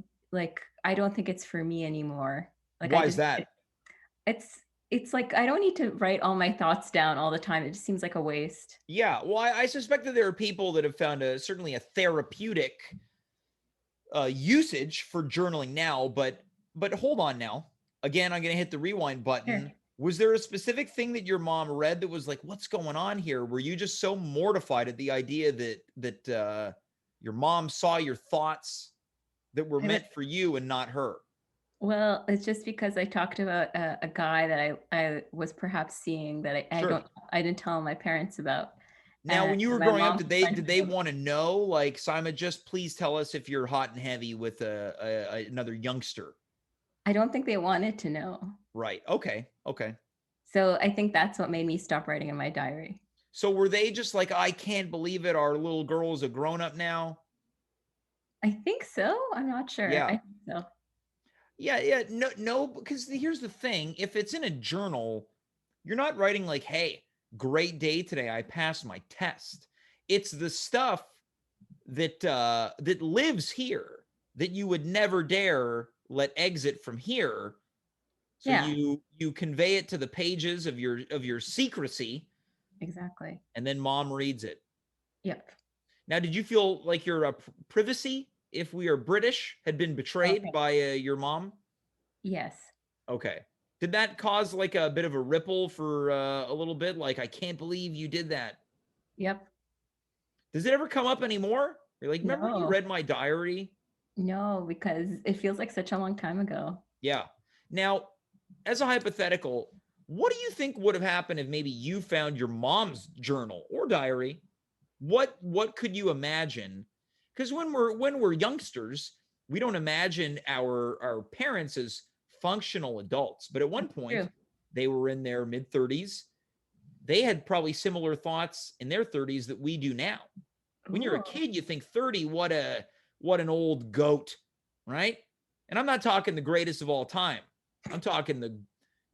don't think it's for me anymore. Like Why is that? It's like I don't need to write all my thoughts down all the time. It just seems like a waste. Yeah. Well, I suspect that there are people that have found certainly a therapeutic usage for journaling now, but hold on now. Again, I'm going to hit the rewind button. Sure. Was there a specific thing that your mom read that was like, what's going on here? Were you just so mortified at the idea that your mom saw your thoughts that were meant for you and not her? Well, it's just because I talked about a guy that I was perhaps seeing that Sure. I didn't tell my parents about. Now, And when you were my growing up, mom did they confronted me. want to know, like, Simon, just please tell us if you're hot and heavy with another youngster? I don't think they wanted to know. Right. Okay. So I think that's what made me stop writing in my diary. So were they just like, I can't believe it, our little girl is a grown up now? I think so. I'm not sure. Yeah. I think so. Yeah. No, because here's the thing. If it's in a journal, you're not writing like, hey, great day today, I passed my test. It's the stuff that lives here that you would never dare let exit from here. So Yeah. you convey it to the pages of your secrecy. Exactly. And then mom reads it. Yep. Now, did you feel like your privacy, if we are British, had been betrayed by your mom? Yes. Okay. Did that cause like a bit of a ripple for a little bit? Like, I can't believe you did that. Yep. Does it ever come up anymore? You're like, remember when you No. read my diary? No, because it feels like such a long time ago. Yeah. Now, as a hypothetical, what do you think would have happened if maybe you found your mom's journal or diary? What could you imagine? Because when we're youngsters, we don't imagine our parents as functional adults. But at one point, True. they were in their mid-30s. They had probably similar thoughts in their 30s that we do now. When you're a kid, you think 30, what an old goat, right? And I'm not talking the greatest of all time. I'm talking the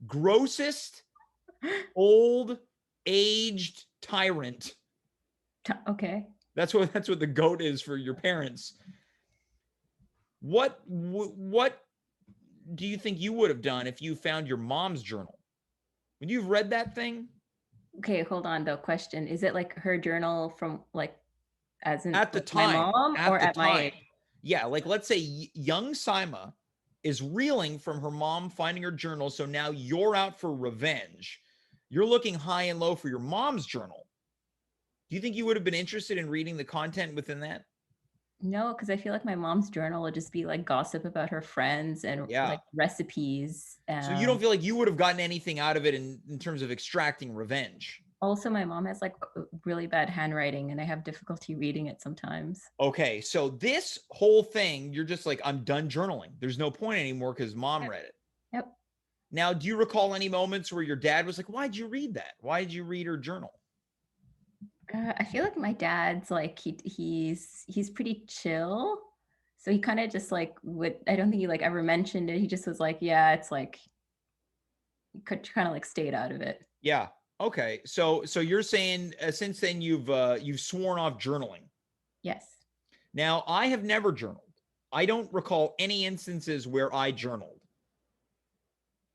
grossest, old, aged tyrant. Okay. That's what the goat is for your parents. What do you think you would have done if you found your mom's journal? When you've read that thing? Okay, hold on though. Question. Is it like her journal from like as in At the like my time, mom or at my age? Yeah, like let's say young Saima is reeling from her mom finding her journal, so now you're out for revenge. You're looking high and low for your mom's journal. Do you think you would have been interested in reading the content within that? No, because I feel like my mom's journal would just be like gossip about her friends and like recipes. So you don't feel like you would have gotten anything out of it in terms of extracting revenge? Also, my mom has like really bad handwriting and I have difficulty reading it sometimes. Okay, so this whole thing, you're just like, I'm done journaling. There's no point anymore because mom read it. Yep. Now, do you recall any moments where your dad was like, why'd you read that? Why did you read her journal? I feel like my dad's like he's pretty chill. So he kind of just like would, I don't think he like ever mentioned it. He just was like, yeah, it's like could kind of like stayed out of it. Yeah. Okay. So you're saying since then you've sworn off journaling. Yes. Now, I have never journaled. I don't recall any instances where I journaled.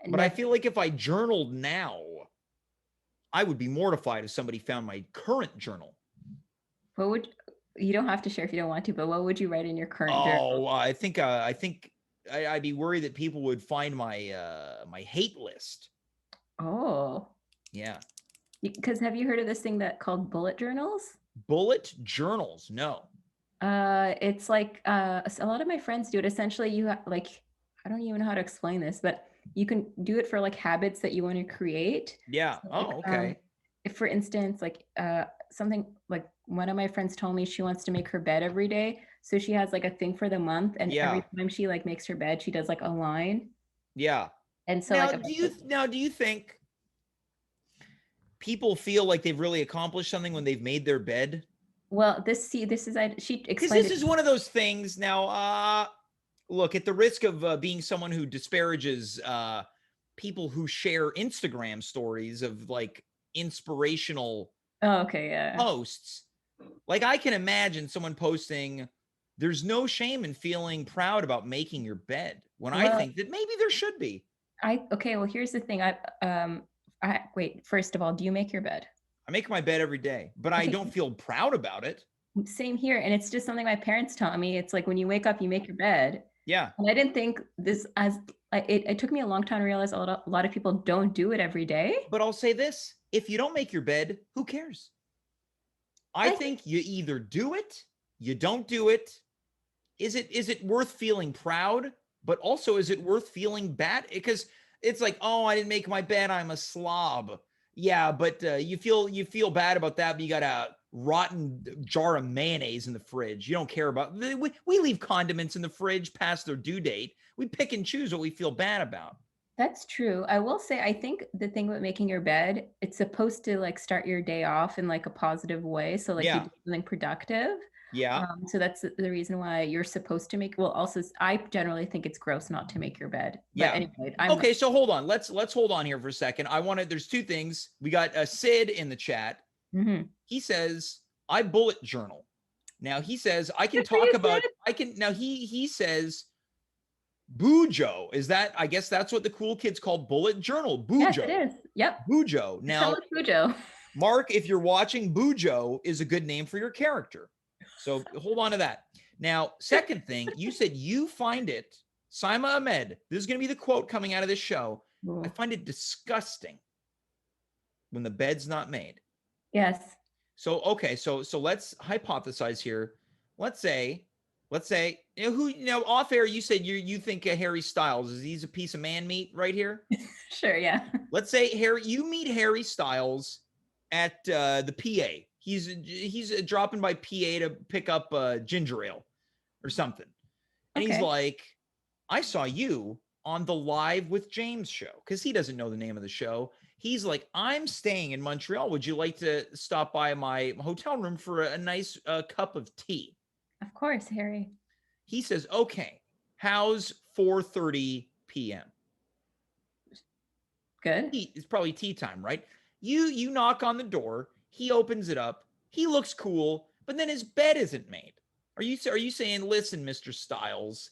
But I Never. feel like if I journaled now, I would be mortified if somebody found my current journal. What would, you don't have to share if you don't want to, but what would you write in your current journal? Oh, I think I'd be worried that people would find my hate list. Oh, Yeah. because have you heard of this thing that called bullet journals? Bullet journals. No. It's like a lot of my friends do it. Essentially, like, I don't even know how to explain this, but you can do it for like habits that you want to create. Yeah. So, like, Oh, okay. if for instance, like something like one of my friends told me she wants to make her bed every day, so she has like a thing for the month, and every Yeah. time she like makes her bed, she does like a line. Yeah. And so Now, like do you think people feel like they've really accomplished something when they've made their bed? well, this is she Because explained this it. is one of those things now. Look, at the risk of being someone who disparages people who share Instagram stories of like inspirational Oh, okay, yeah. posts, like I can imagine someone posting, there's no shame in feeling proud about making your bed, when I Well, think that maybe there should be. okay, well, here's the thing. I wait, first of all, do you make your bed? I make my bed every day, but I Okay, don't feel proud about it. same here. And it's just something my parents taught me. It's like when you wake up, you make your bed. Yeah. And I didn't think this as it took me a long time to realize a lot of people don't do it every day. But I'll say this, if you don't make your bed, who cares? I I think think you either do it, you don't do it. Is it worth feeling proud? But also, is it worth feeling bad? Because it's like, oh, I didn't make my bed, I'm a slob. Yeah, but you feel bad about that, but you got a rotten jar of mayonnaise in the fridge. You don't care about. We leave condiments in the fridge past their due date. We pick and choose what we feel bad about. that's true. I will say, I think the thing about making your bed, it's supposed to like start your day off in like a positive way. So like you Yeah, do something productive. yeah. So that's the reason why you're supposed to make. Well, also, I generally think it's gross not to make your bed. But Yeah. anyway, I'm Okay, so hold on. Let's hold on here for a second. I want to. There's two things. We got Sid in the chat. mhm. He says I bullet journal. Now he says I can Good for talk you, about. Sid. I can now. He says Bujo. Is that? I guess that's what the cool kids call bullet journal. Yes, it Bujo. is. Yep. Bujo. It's some Now, with Fujo. Mark, if you're watching, Bujo is a good name for your character. So hold on to that. Now, second thing, you said you find it, Saima Ahmed, this is going to be the quote coming out of this show. I Ooh. find it disgusting when the bed's not made. Yes. So, okay, so let's hypothesize here. Let's say, off air, you said you think Harry Styles, is he's a piece of man meat right here? Sure. Yeah. Let's say you meet Harry Styles at the PA. He's dropping by PA to pick up ginger ale or something, and he's Okay. like, "I saw you on the Live with James show," because he doesn't know the name of the show. He's like, "I'm staying in Montreal. Would you like to stop by my hotel room for a nice cup of tea?" Of course, Harry. He says, "Okay, how's 4:30 p.m.?" Good. It's probably tea time, right? You knock on the door, he opens it up, he looks cool, but then his bed isn't made. Are you saying, listen, Mr. Styles,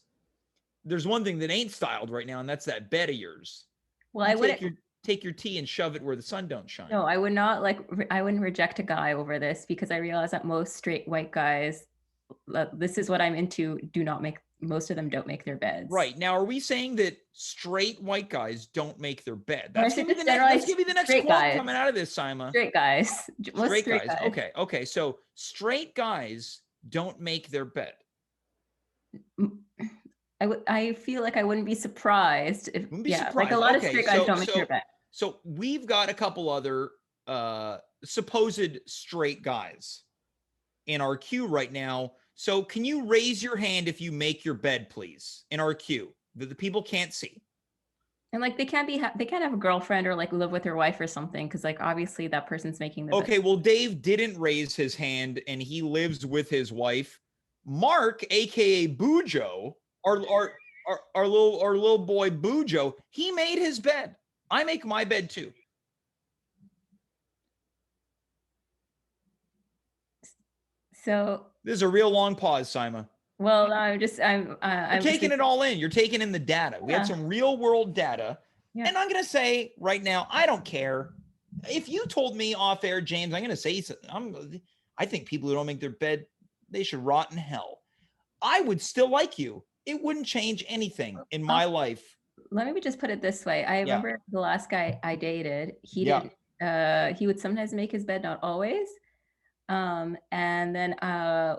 there's one thing that ain't styled right now, and that's that bed of yours. Well, You I wouldn't. take your tea and shove it where the sun don't shine. No, I would not like. I wouldn't reject a guy over this because I realize that most straight white guys, this is what I'm into. Do not make. Most of them don't make their beds. Right. Now, are we saying that straight white guys don't make their bed? Or I That's should gonna be just the next that's generalize gonna be the next straight quote guys. coming out of this, Saima. Straight guys. Most Straight straight guys. guys. Okay. So straight guys don't make their bed. I feel like I wouldn't be surprised if Wouldn't be yeah, like a surprised. lot of Okay, straight guys don't make their bed. so we've got a couple other supposed straight guys in our queue right now. So can you raise your hand if you make your bed, please, in our queue that the people can't see? And like they can't have a girlfriend or like live with their wife or something, because like obviously that person's making the bed. Okay, well, Dave didn't raise his hand and he lives with his wife. Mark, aka Bujo, our little boy Bujo, he made his bed. I make my bed too. So This is a real long pause, Saima. well, I'm You're taking it all in. You're taking in the data. We had Yeah. some real world data. Yeah. And I'm going to say right now, I don't care. If you told me off air, James, I'm going to say, I think people who don't make their bed, they should rot in hell. I would still like you. It wouldn't change anything in my life. Let me just put it this way. I remember the last guy I dated, he didn't, he would sometimes make his bed, not always. And then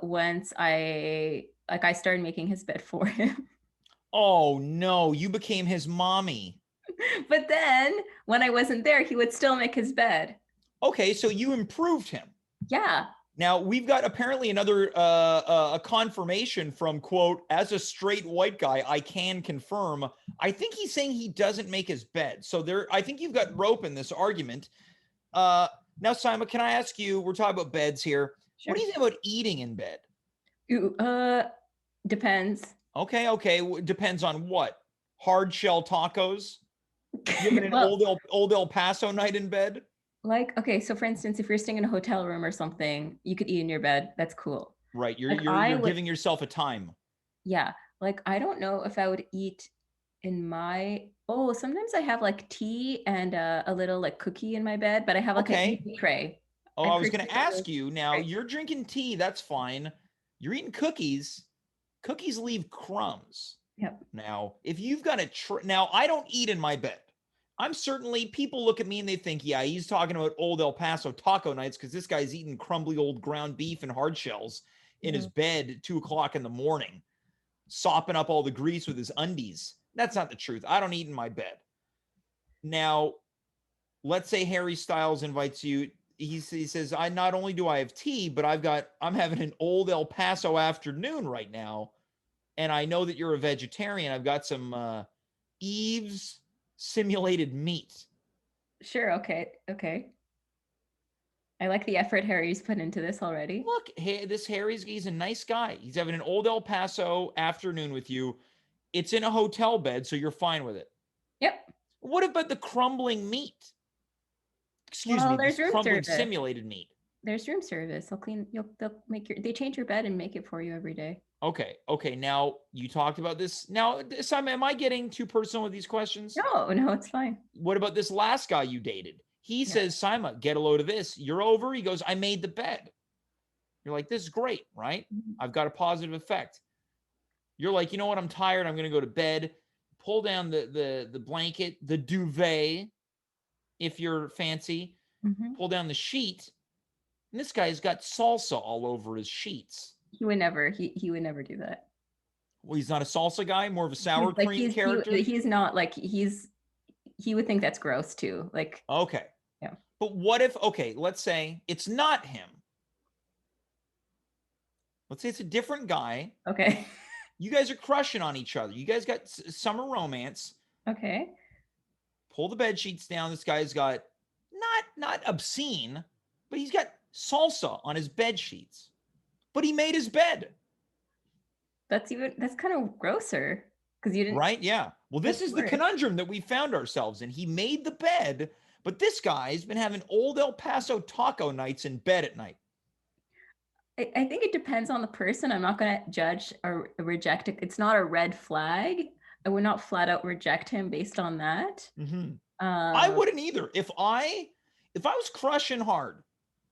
once I started making his bed for him. Oh no, you became his mommy. But then when I wasn't there, he would still make his bed. Okay, so you improved him. Yeah. Now we've got apparently another a confirmation from quote, as a straight white guy, I can confirm. I think he's saying he doesn't make his bed. So I think you've got rope in this argument. Now, Saima, can I ask you? We're talking about beds here. Sure. What do you think about eating in bed? Ooh, depends. Okay. Depends on what? Hard shell tacos? You having an old El Paso night in bed? Like, okay, so for instance, if you're staying in a hotel room or something, you could eat in your bed. That's cool. Right. You're giving yourself a time. Yeah. Like, I don't know if I would eat in my, sometimes I have like tea and a little like cookie in my bed, but I have like a tray. Oh, I was going to ask you now, you're drinking tea. That's fine. You're eating cookies. Cookies leave crumbs. Yep. Now, if you've got now I don't eat in my bed. I'm certainly, people look at me and they think, yeah, he's talking about old El Paso taco nights because this guy's eating crumbly old ground beef and hard shells in his bed at 2:00 in the morning, sopping up all the grease with his undies. That's not the truth. I don't eat in my bed. Now, let's say Harry Styles invites you. He says, I not only do I have tea, but I'm having an old El Paso afternoon right now. And I know that you're a vegetarian. I've got some Eve's simulated meat. Sure. Okay. I like the effort Harry's put into this already. Look, he's a nice guy. He's having an old El Paso afternoon with you. It's in a hotel bed, so you're fine with it. Yep. What about the crumbling meat? Excuse me, there's room crumbling service. Simulated meat. There's room service. They change your bed and make it for you every day. Okay. Now you talked about this. Now, Simon, am I getting too personal with these questions? No, it's fine. What about this last guy you dated? He says, Saima, get a load of this. You're over. He goes, I made the bed. You're like, this is great, right? Mm-hmm. I've got a positive effect. You're like, you know what? I'm tired. I'm going to go to bed. Pull down the blanket, the duvet, if you're fancy. Mm-hmm. Pull down the sheet. And this guy's got salsa all over his sheets. He would never. He would never do that. Well, he's not a salsa guy. More of a sour cream character. He's not like he would think that's gross too. Like, okay. Yeah. But what if, let's say it's not him. Let's say it's a different guy. Okay. You guys are crushing on each other. You guys got summer romance. Okay. Pull the bed sheets down. This guy's got not obscene, but he's got salsa on his bed sheets. But he made his bed. That's kind of grosser because you didn't. Right? Yeah. Well, this is the conundrum that we found ourselves in. He made the bed, but this guy's been having old El Paso taco nights in bed at night. I think it depends on the person. I'm not going to judge or reject it. It's not a red flag. I would not flat out reject him based on that. Mm-hmm. I wouldn't either. If I was crushing hard,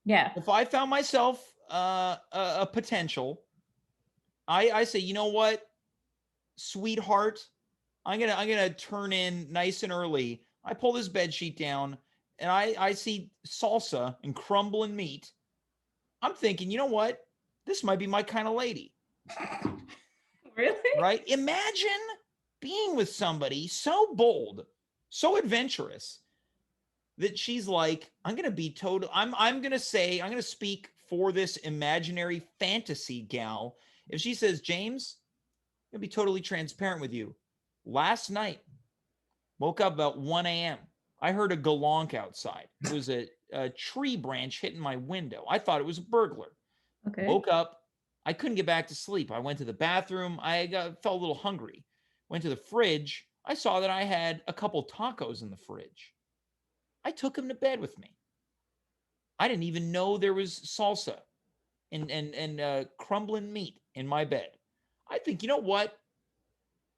yeah. If I found myself a potential, I say, you know what, sweetheart, I'm gonna turn in nice and early. I pull this bed sheet down and I see salsa and crumbling meat. I'm thinking, you know what, this might be my kind of lady. Really? Right? Imagine being with somebody so bold, so adventurous that she's like, I'm going to speak for this imaginary fantasy gal. If she says, James, I'm going to be totally transparent with you. Last night, Woke up about 1 a.m. I heard a galonk outside. It was a tree branch hitting my window. I thought it was a burglar. Okay. Woke up. I couldn't get back to sleep. I went to the bathroom. Felt a little hungry. Went to the fridge. I saw that I had a couple tacos in the fridge. I took them to bed with me. I didn't even know there was salsa and crumbling meat in my bed. I think, you know what?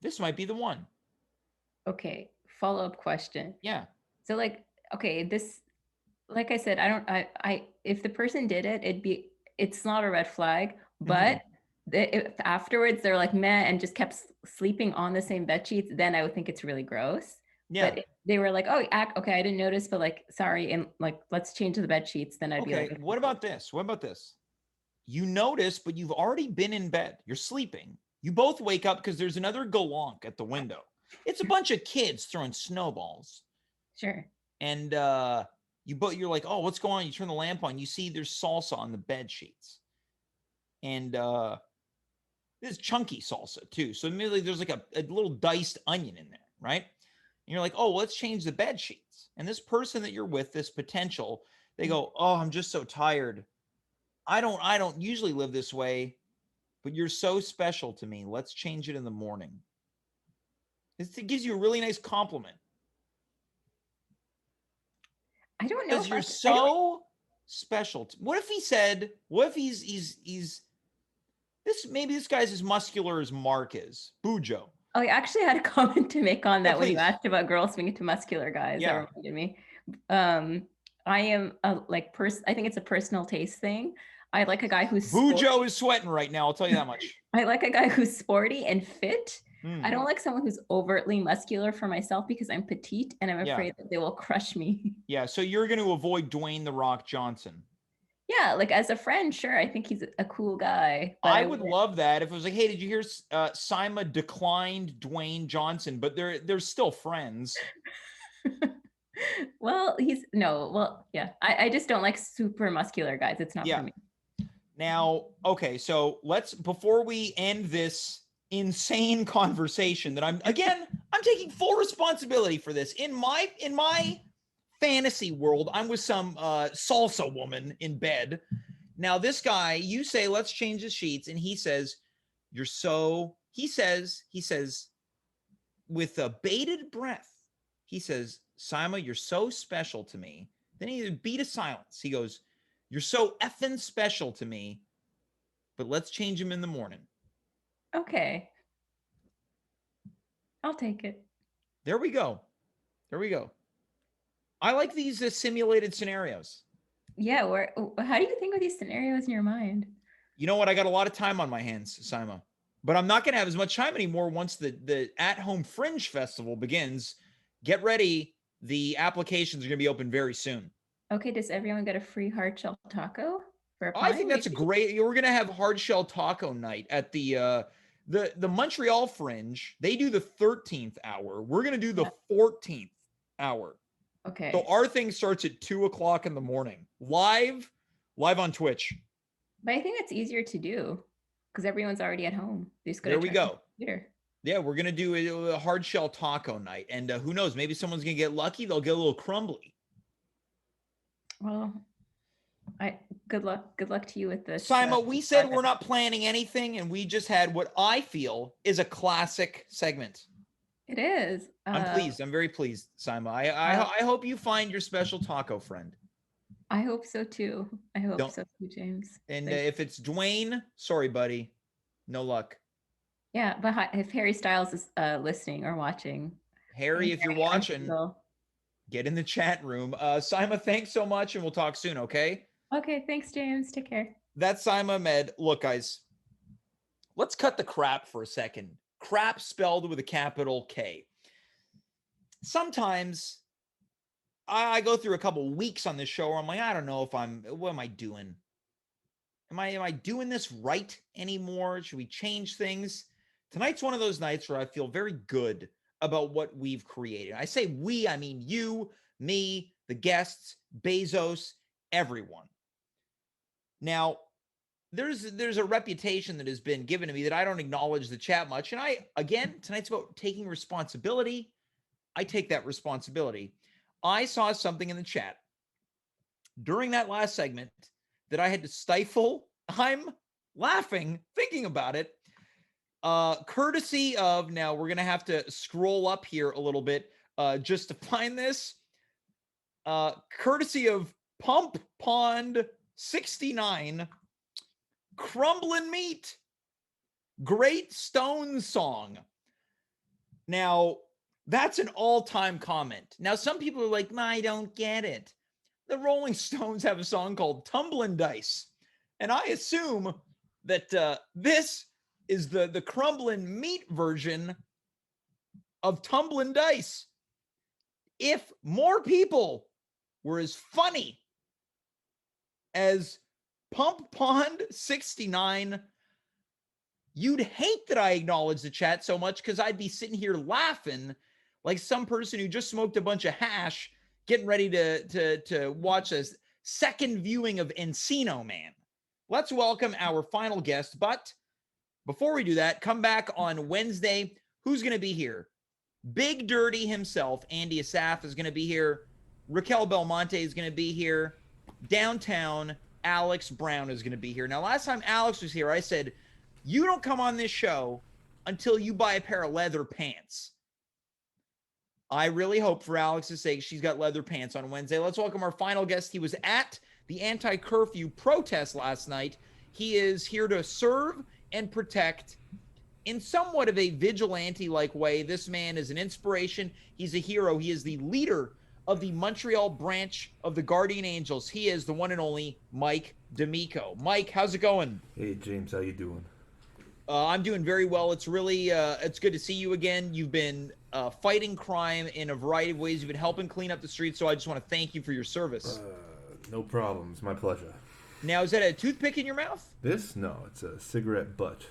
This might be the one. Okay. Follow-up question. Yeah. So like, okay, this, like I said, I if the person did it, it's not a red flag, but if afterwards they're like meh and just kept sleeping on the same bed sheets, then I would think it's really gross. Yeah. But if they were like, oh, okay, I didn't notice, but like, sorry, and like, let's change the bed sheets, then I'd be Okay. like, What about this? What about this? You notice, but you've already been in bed. You're sleeping. You both wake up because there's another galonk at the window. It's a bunch of kids throwing snowballs. sure. And you're like, oh, what's going on? You turn the lamp on. You see there's salsa on the bed sheets. And this is chunky salsa too. So immediately there's like a little diced onion in there, right? And you're like, oh, let's change the bed sheets. And this person that you're with, this potential, they go, oh, I'm just so tired. I don't usually live this way, but you're so special to me. Let's change it in the morning. It gives you a really nice compliment. I don't know Because if you're I don't, so special. What if he said, what if he's this, maybe this guy's as muscular as Mark is. Bujo. oh, I actually had a comment to make on Yeah, that when you please. asked about girls being into muscular guys. Yeah. That reminded me. I am I think it's a personal taste thing. I like a guy who's Bujo is sweating right now, I'll tell you that much. I like a guy who's sporty and fit. Hmm. I don't like someone who's overtly muscular for myself because I'm petite and I'm Yeah. afraid that they will crush me. Yeah, so you're going to avoid Dwayne The Rock Johnson. Yeah, like as a friend, sure, I think he's a cool guy. But I would love that if it was like, hey, did you hear Saima declined Dwayne Johnson, but they're still friends. Well, yeah. I just don't like super muscular guys. It's not Yeah. for me. Now, okay, so before we end this insane conversation that I'm taking full responsibility for this. In my fantasy world, I'm with some salsa woman in bed. Now, this guy, you say, let's change the sheets, and he says, he says, with a bated breath, he says, Saima, you're so special to me. Then he beat a silence. He goes, you're so effing special to me, but let's change him in the morning. Okay. I'll take it. There we go. I like these simulated scenarios. Yeah, how do you think of these scenarios in your mind? You know what? I got a lot of time on my hands, Saima. But I'm not going to have as much time anymore once the at-home Fringe Festival begins. Get ready. The applications are going to be open very soon. Okay, does everyone get a free hard shell taco for I think that's a great. We're going to have hard shell taco night at the Montreal Fringe. They do the 13th hour. We're going to do the 14th hour. Okay. So our thing starts at 2:00 in the morning, live on Twitch. But I think that's easier to do because everyone's already at home. There we go. Computer. Yeah, we're gonna do a hard shell taco night, and who knows? Maybe someone's gonna get lucky. They'll get a little crumbly. Well, good luck to you with this. Saima, we said we're not planning anything, and we just had what I feel is a classic segment. It is. I'm pleased. I'm very pleased, Saima. I hope you find your special taco friend. I hope so too. I hope so too, James. And if it's Dwayne, sorry, buddy, no luck. Yeah, but if Harry Styles is listening or watching, Harry, if you're watching, get in the chat room. Saima, thanks so much, and we'll talk soon. Okay. Okay. Thanks, James. Take care. That's Saima Ahmed. Look, guys, let's cut the crap for a second. Crap spelled with a capital K. Sometimes I go through a couple weeks on this show where I'm like, I don't know what am I doing? Am I doing this right anymore? Should we change things? Tonight's one of those nights where I feel very good about what we've created. I say we, I mean you, me, the guests, Bezos, everyone. Now, there's a reputation that has been given to me that I don't acknowledge the chat much. And tonight's about taking responsibility. I take that responsibility. I saw something in the chat during that last segment that I had to stifle. I'm laughing thinking about it. Courtesy of, now we're going to have to scroll up here a little bit just to find this. Courtesy of Pump Pond 69, Crumbling Meat, Great Stones Song. Now, that's an all-time comment. Now, some people are like, I don't get it. The Rolling Stones have a song called Tumblin' Dice. And I assume that this is the Crumbling Meat version of Tumblin' Dice. If more people were as funny as Pump Pond 69, you'd hate that I acknowledge the chat so much because I'd be sitting here laughing like some person who just smoked a bunch of hash getting ready to watch a second viewing of Encino Man. Let's welcome our final guest. But before we do that, come back on Wednesday. Who's going to be here? Big Dirty himself, Andy Asaf, is going to be here. Raquel Belmonte is going to be here. Downtown, Alex Brown is going to be here. Now, last time Alex was here, I said, you don't come on this show until you buy a pair of leather pants. I really hope for Alex's sake she's got leather pants on Wednesday. Let's welcome our final guest. He was at the anti-curfew protest last night. He is here to serve and protect in somewhat of a vigilante-like way. This man is an inspiration. He's a hero. He is the leader of the Montreal branch of the Guardian Angels. He is the one and only Mike D'Amico. Mike, how's it going? Hey, James, how you doing? I'm doing very well. It's really, it's good to see you again. You've been fighting crime in a variety of ways. You've been helping clean up the streets, so I just want to thank you for your service. No problem. It's my pleasure. Now, is that a toothpick in your mouth? This? No, it's a cigarette butt.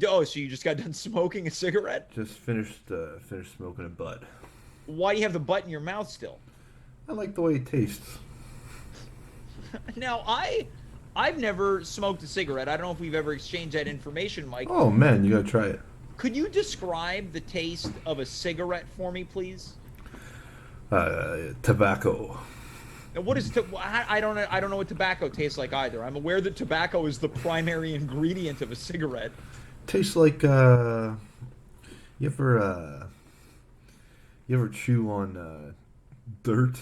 Oh, so you just got done smoking a cigarette? Just finished smoking a butt. Why do you have the butt in your mouth still? I like the way it tastes. Now, I've never smoked a cigarette. I don't know if we've ever exchanged that information, Mike. Oh, man, you gotta try it. Could you describe the taste of a cigarette for me, please? Tobacco. Now, what is I don't know what tobacco tastes like either. I'm aware that tobacco is the primary ingredient of a cigarette. Tastes like you ever chew on dirt?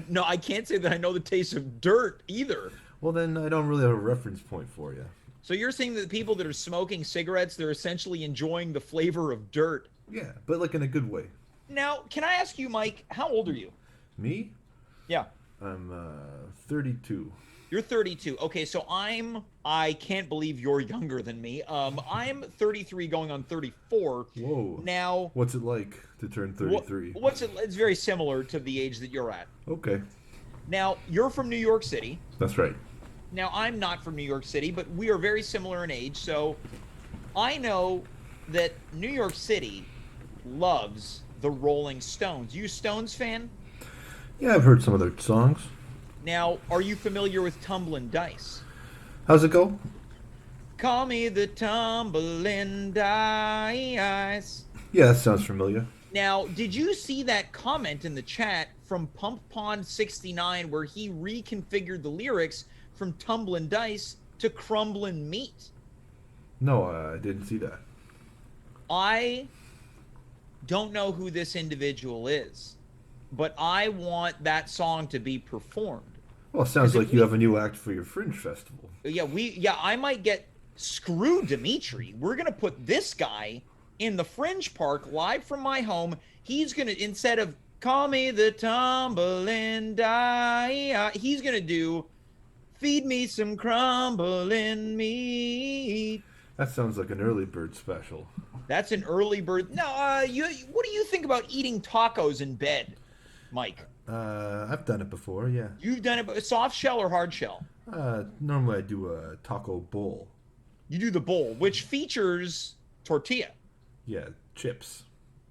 No, I can't say that I know the taste of dirt either. Well, then I don't really have a reference point for you. So you're saying that the people that are smoking cigarettes, they're essentially enjoying the flavor of dirt. Yeah, but like in a good way. Now, can I ask you, Mike, how old are you? Me? Yeah. I'm 32. You're 32. Okay, so I can't believe you're younger than me. I'm 33 going on 34. Whoa. Now, what's it like to turn 33? It's very similar to the age that you're at. Okay. Now, you're from New York City. That's right. Now, I'm not from New York City, but we are very similar in age. So I know that New York City loves the Rolling Stones. You a Stones fan? Yeah, I've heard some of their songs. Now, are you familiar with Tumblin' Dice? How's it go? Call me the Tumblin' Dice. Yeah, that sounds familiar. Now, did you see that comment in the chat from Pump Pond 69 where he reconfigured the lyrics from Tumblin' Dice to Crumblin' Meat? No, I didn't see that. I don't know who this individual is, but I want that song to be performed. Well, it sounds like you have a new act for your Fringe Festival. Yeah, I might get Screw Dimitri. We're going to put this guy in the Fringe Park live from my home. He's going to, instead of call me the Tumblin' Die, he's going to do feed me some crumbling meat. That sounds like an early bird special. That's an early bird. No, what do you think about eating tacos in bed, Mike? I've done it before, yeah. You've done it, but soft shell or hard shell? Normally I do a taco bowl. You do the bowl, which features tortilla. Yeah, chips.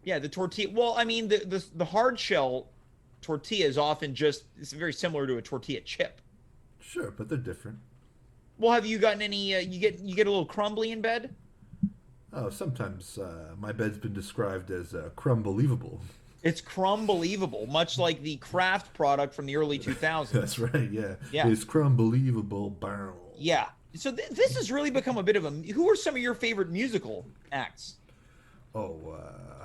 Yeah, the tortilla. Well, I mean, the hard shell tortilla is often it's very similar to a tortilla chip. Sure, but they're different. Well, have you gotten any? You get a little crumbly in bed? Oh, sometimes my bed's been described as crumb-believable. It's crumb-believable, much like the Kraft product from the early That's 2000s. right, yeah. Yeah. It's crumb-believable. Bow. Yeah. So this has really become a bit of a. Who are some of your favorite musical acts? Oh,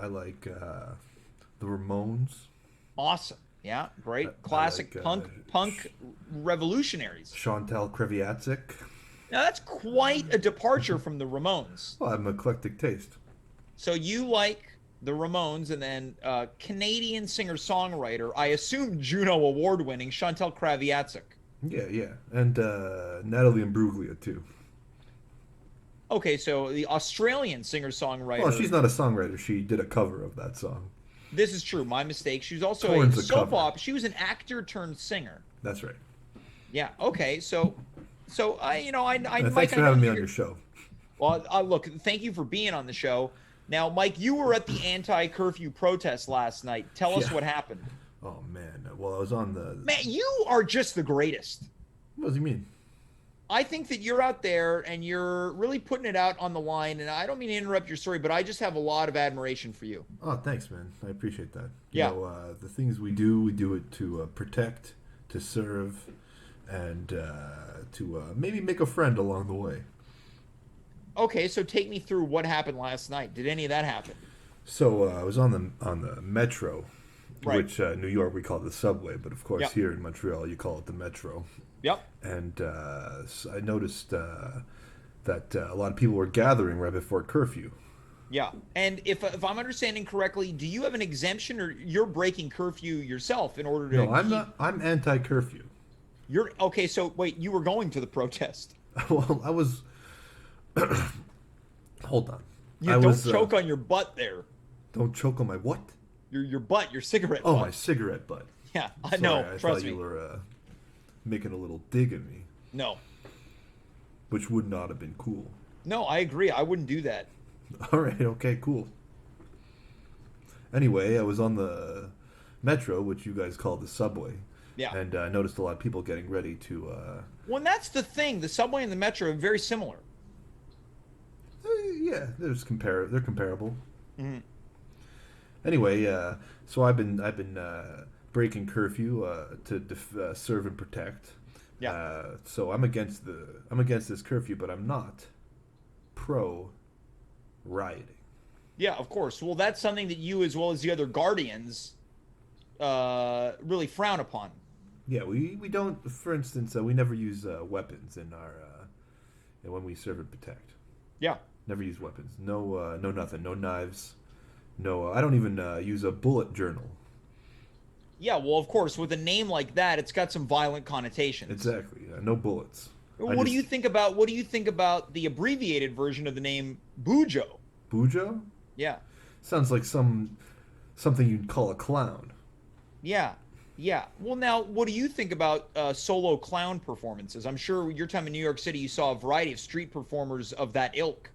I like the Ramones. Awesome. Yeah, great. I Classic like punk revolutionaries. Chantal Kreviazek. Now that's quite a departure from the Ramones. Well, I have an eclectic taste. So you like the Ramones, and then Canadian singer-songwriter, I assume Juno Award-winning Chantal Kreviazek. Yeah. And Natalie Imbruglia, too. Okay, so the Australian singer-songwriter. Well, she's not a songwriter. She did a cover of that song. This is true. My mistake. She was also Torn's a a soap cover. opera. She was an actor turned singer. That's right. Yeah. Okay. So I Thanks Mike, for I know having me you're- on your show. Well, look, thank you for being on the show. Now, Mike, you were at the anti-curfew protest last night. Tell us Yeah. what happened. Oh, man. Well, I was on the... Man, you are just the greatest. What does he mean? I think that you're out there and you're really putting it out on the line. And I don't mean to interrupt your story, but I just have a lot of admiration for you. Oh, thanks, man. I appreciate that. Yeah. You know, the things we do it to protect, to serve, and to maybe make a friend along the way. Okay, so take me through what happened last night. Did any of that happen? So I was on the metro, Right. which New York we call it the subway, but of course Yep. here in Montreal you call it the metro. Yep. And so I noticed that a lot of people were gathering right before curfew. Yeah. And if I'm understanding correctly, do you have an exemption, or you're breaking curfew yourself in order to No, I'm keep- not. I'm anti-curfew. You're okay, so wait, you were going to the protest. Well, I was. Hold on. You I don't was, choke on your butt there. Don't choke on my what? Your butt, your cigarette Oh, butt. my cigarette butt. Yeah, I Sorry, know. I Trust thought me. you were making a little dig at me, No. which would not have been cool. No, I agree. I wouldn't do that. All right. Okay. Cool. Anyway, I was on the metro, which you guys call the subway. Yeah. And I noticed a lot of people getting ready to. Well, and that's the thing. The subway and the metro are very similar. Yeah, they're comparable. Mhm. Anyway, so I've been breaking curfew to serve and protect. Yeah. So I'm against this curfew, but I'm not pro rioting. Yeah, of course. Well, that's something that you, as well as the other guardians, really frown upon. Yeah, we don't. For instance, we never use weapons in our when we serve and protect. Yeah. Never use weapons. No, no nothing. No knives. No, I don't even use a bullet journal. Yeah, well, of course, with a name like that, it's got some violent connotations. Exactly. No bullets. What do you think about the abbreviated version of the name Bujo? Bujo? Yeah. Sounds like something you'd call a clown. Yeah. Yeah. Well, now, what do you think about solo clown performances? I'm sure your time in New York City, you saw a variety of street performers of that ilk.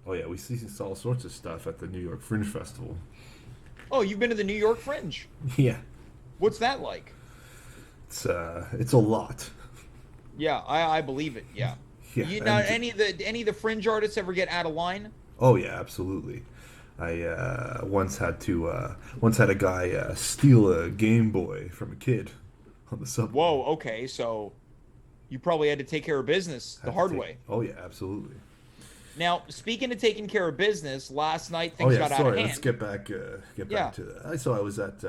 Oh yeah, we see all sorts of stuff at the New York Fringe Festival. Oh, you've been to the New York Fringe. Yeah, What's that like? it's a lot. Yeah, I believe it. Yeah. Yeah. Now, and- any of the fringe artists ever get out of line? Oh yeah, absolutely. I once had a guy steal a Game Boy from a kid on the subway. Whoa. Okay, so you probably had to take care of business the hard way. Oh yeah, absolutely. Now, speaking of taking care of business, last night Oh things yeah, got out of sorry. hand. Let's get back Yeah. to that. So I was at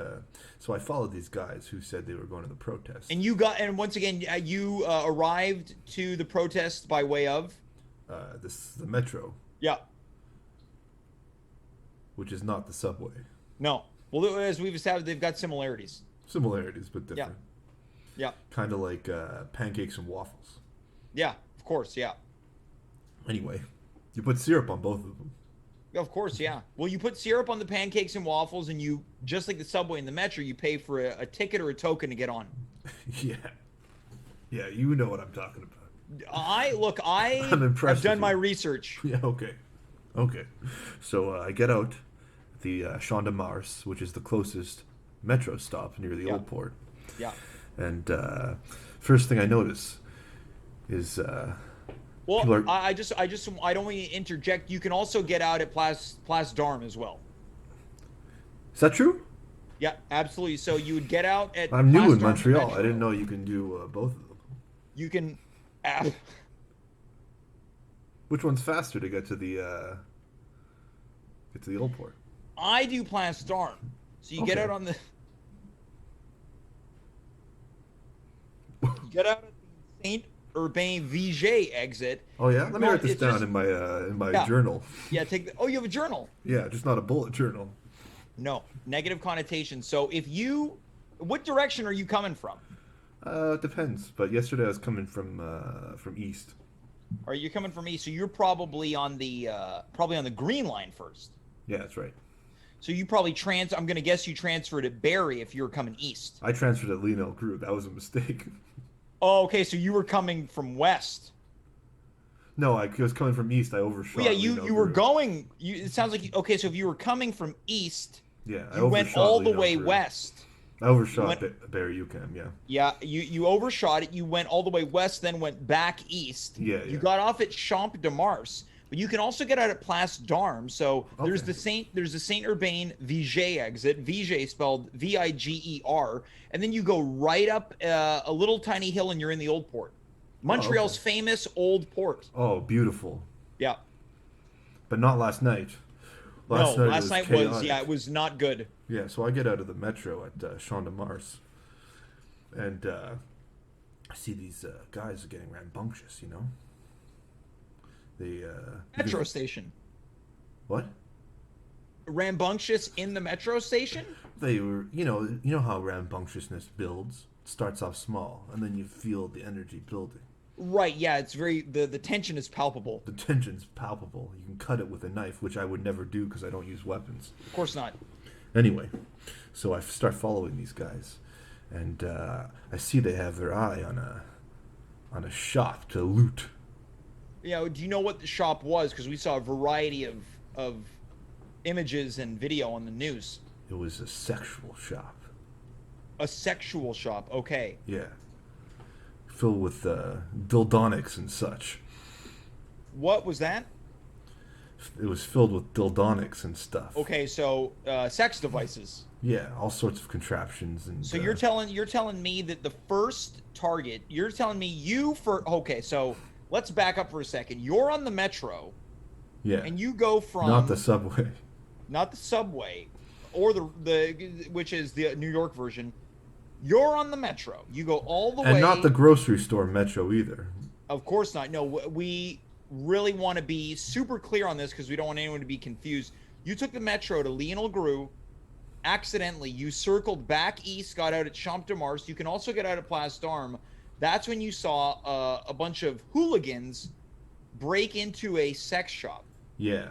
so I followed these guys who said they were going to the protest. And once again, you arrived to the protest by way of? The metro, Yeah. which is not the subway. No. Well, as we've established, they've got similarities. Similarities, but different. Yeah. Kind of like pancakes and waffles. Yeah. Of course. Yeah. Anyway, you put syrup on both of them. Of course. Yeah. Well, you put syrup on the pancakes and waffles, and you, just like the subway and the metro, you pay for a ticket or a token to get on. Yeah. Yeah, you know what I'm talking about. I I'm impressed have done with my you. research. Yeah, okay. Okay. So I get out the Champ de Mars, which is the closest metro stop near the Yeah. old port. Yeah. And first thing I notice is Well, Well, People are. I don't want to interject. You can also get out at Place d'Armes as well. Is that true? Yeah, absolutely. So you would get out at I'm new Place in d'Armes Montreal. I didn't Metro. know you can do both of them. You can. Uh, Which one's faster to get to the old port? I do Place d'Armes. So you get Okay. out on the. You get out at the Saint Urbain Viger exit. Oh yeah. You Let me go. write this It's down just in my yeah journal. yeah. Take the. Oh, you have a journal. Yeah, just not a bullet journal. No, negative connotation. So if you, what direction are you coming from? It depends. But yesterday I was coming from east. Are you coming from east? So you're probably on the green line first. Yeah, that's right. So you probably I'm going to guess you transferred at Barrie if you were coming east. I transferred at Lionel Crew. That was a mistake. Oh, okay. So you were coming from west. No, I was coming from east. I Well, overshot yeah, Lionel you were Crew. going. It sounds like okay. So if you were coming from east, Yeah, I you went overshot all the Lionel way Crew. west. I overshot went- Barry UCAM, yeah. Yeah, you overshot it. You went all the way west, then went back east. Yeah, You yeah. got off at Champ de Mars, but you can also get out at Place d'Armes. So there's Okay. the Saint Urbain Viger exit. Viger spelled Viger, and then you go right up a little tiny hill, and you're in the old port, Montreal's okay. famous old port. Oh, beautiful. Yeah. But not last night. No, Last night it last was night chaotic. it was not good. Yeah, so I get out of the metro at Champ de Mars, and I see these guys are getting rambunctious, you know? They, Metro station. What? Rambunctious in the metro station? They were, you know how rambunctiousness builds? It starts off small, and then you feel the energy building. Right, yeah, it's very the tension is palpable. The tension's palpable. You can cut it with a knife, which I would never do because I don't use weapons. Of course not. Anyway, so I start following these guys, and I see they have their eye on a shop to loot. Yeah, do you know what the shop was? Because we saw a variety of images and video on the news. It was a sexual shop. A sexual shop, okay. Yeah. Filled with dildonics and such. What was that? It was filled with dildonics and stuff. Okay, so sex devices. Yeah, all sorts of contraptions and. So you're telling me that the first target, you're telling me okay, so let's back up for a second. You're on the metro. Yeah. And you go from not the subway. Not the subway, or the which is the New York version. You're on the metro. You go all the way. And not the grocery store metro either. Of course not. No, we really want to be super clear on this because we don't want anyone to be confused. You took the metro to Lionel Gru. Accidentally, you circled back east, got out at Champ de Mars. You can also get out at Place d'Armes. That's when you saw a bunch of hooligans break into a sex shop. Yeah.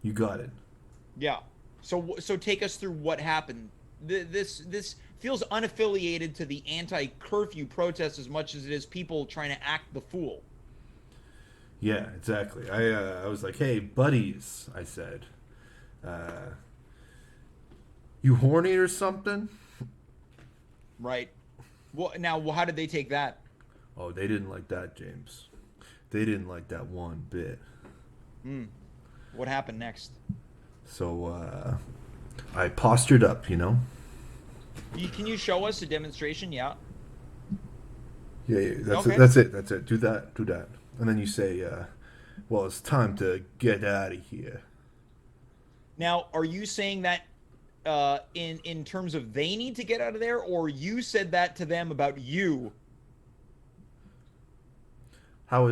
You got it. Yeah. So take us through what happened. This feels unaffiliated to the anti-curfew protests as much as it is people trying to act the fool. Yeah, exactly. I was like, hey, buddies, I said. You horny or something? Right. Well, now, how did they take that? Oh, they didn't like that, James. They didn't like that one bit. What happened next? So, I postured up, you know? Can you show us a demonstration? Yeah. Yeah, Okay. that's it. Do that. And then you say, well, it's time to get out of here. Now, are you saying that in terms of they need to get out of there, or you said that to them about you? Let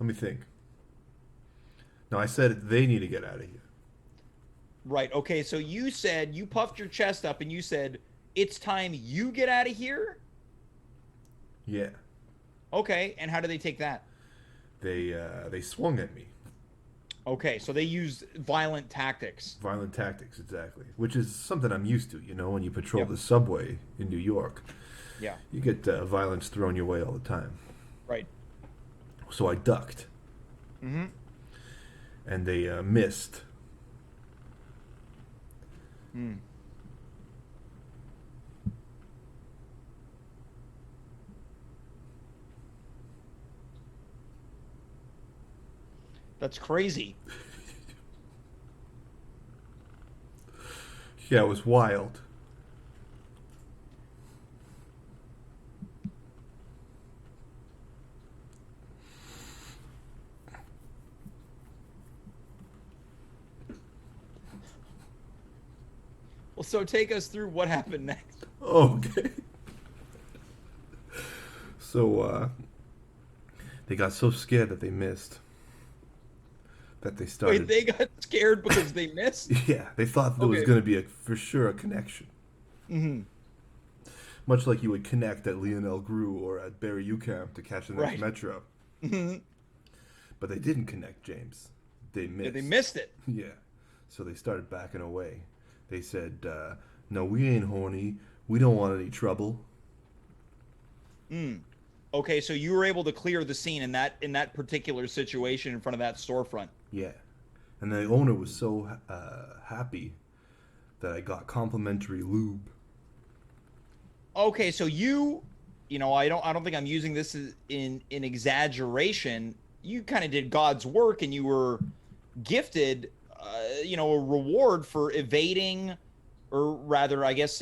me think. No, I said they need to get out of here. Right. Okay. So you puffed your chest up and you said, it's time you get out of here? Yeah. Okay. And how do they take that? They swung at me. Okay. So they used violent tactics. Violent tactics, exactly. Which is something I'm used to, you know, when you patrol Yep. the subway in New York. Yeah. You get violence thrown your way all the time. Right. So I ducked. Mm-hmm. And they missed. That's crazy. Yeah, it was wild. Well, so take us through what happened next. Okay. So, they got so scared that they missed. That they Wait, started. they got scared because they missed? Yeah, they thought there was Okay. going to be for sure a connection. Mm-hmm. Much like you would connect at Lionel Gru or at Barry UCamp to catch the next Right. Metro. Mm-hmm. But they didn't connect, James. They missed. Yeah, they missed it. Yeah. So they started backing away. They said, no, we ain't horny. We don't want any trouble. Mm. Okay, so you were able to clear the scene in that particular situation in front of that storefront. Yeah. And the owner was so happy that I got complimentary lube. Okay, so I don't think I'm using this in exaggeration. You kind of did God's work, and you were gifted, a reward for evading, or rather, I guess,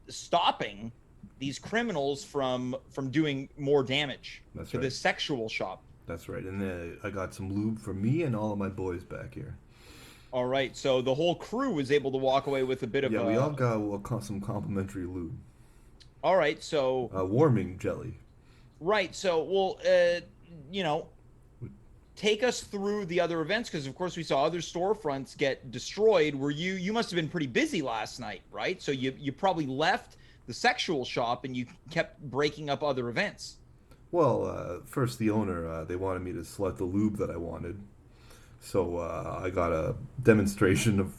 stopping these criminals from doing more damage That's to right. this sexual shop. That's right. And I got some lube for me and all of my boys back here. All right, so the whole crew was able to walk away with a bit of Yeah, we all got some complimentary lube. All right, so Warming jelly. right, so well, take us through the other events, because of course we saw other storefronts get destroyed. Were you must have been pretty busy last night, right? So you probably left the sexual shop and you kept breaking up other events. Well, first the owner, they wanted me to select the lube that I wanted. So I got a demonstration of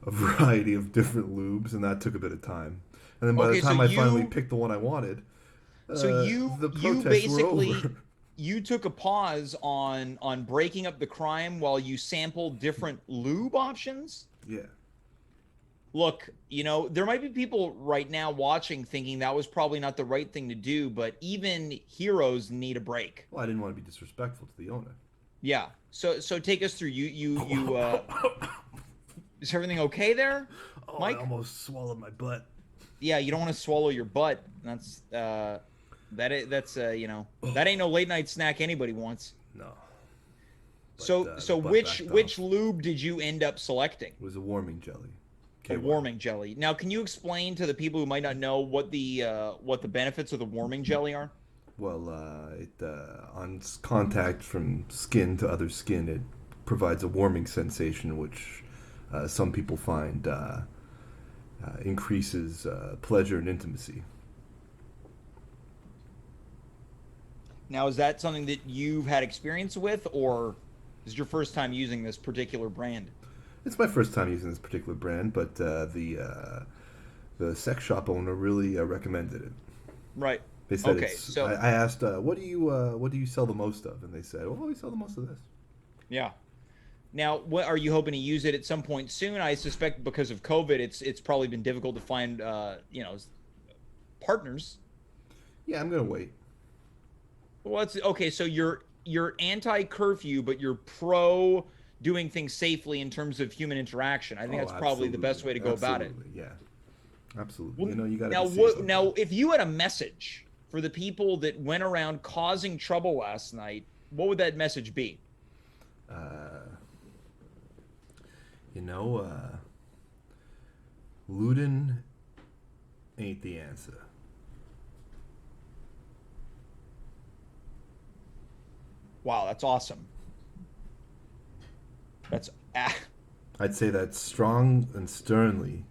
a variety of different lubes, and that took a bit of time. And then by the Okay, time so I finally picked the one I wanted, So the you protests were basically over. you took a pause on breaking up the crime while you sampled different lube options. Yeah. Look, there might be people right now watching thinking that was probably not the right thing to do, but even heroes need a break. Well, I didn't want to be disrespectful to the owner. Yeah. So take us through. Is everything okay there, Oh, Mike? I almost swallowed my butt. Yeah, you don't want to swallow your butt. That's that ain't no late night snack anybody wants. No. But, So the butt which backed which off. lube did you end up selecting? It was a warming jelly. A KY. warming jelly. Now, can you explain to the people who might not know what the benefits of the warming jelly are? Well, on contact from skin to other skin, it provides a warming sensation, which some people find increases pleasure and intimacy. Now, is that something that you've had experience with, or is it your first time using this particular brand? It's my first time using this particular brand, but the sex shop owner really recommended it. Right. They said Okay, it's. so I asked, what do you sell the most of? And they said, well, we sell the most of this. yeah. Now, what are you hoping to use it at some point soon? I suspect because of COVID, it's probably been difficult to find partners. Yeah, I'm gonna wait. Well, it's okay. So you're anti-curfew, but you're pro doing things safely in terms of human interaction. I think that's probably the best way to go about it. Absolutely, yeah, absolutely. Well, You got now, to. now, if you had a message for the people that went around causing trouble last night, what would that message be? Looting ain't the answer. Wow, that's awesome. That's I'd say that strong and sternly.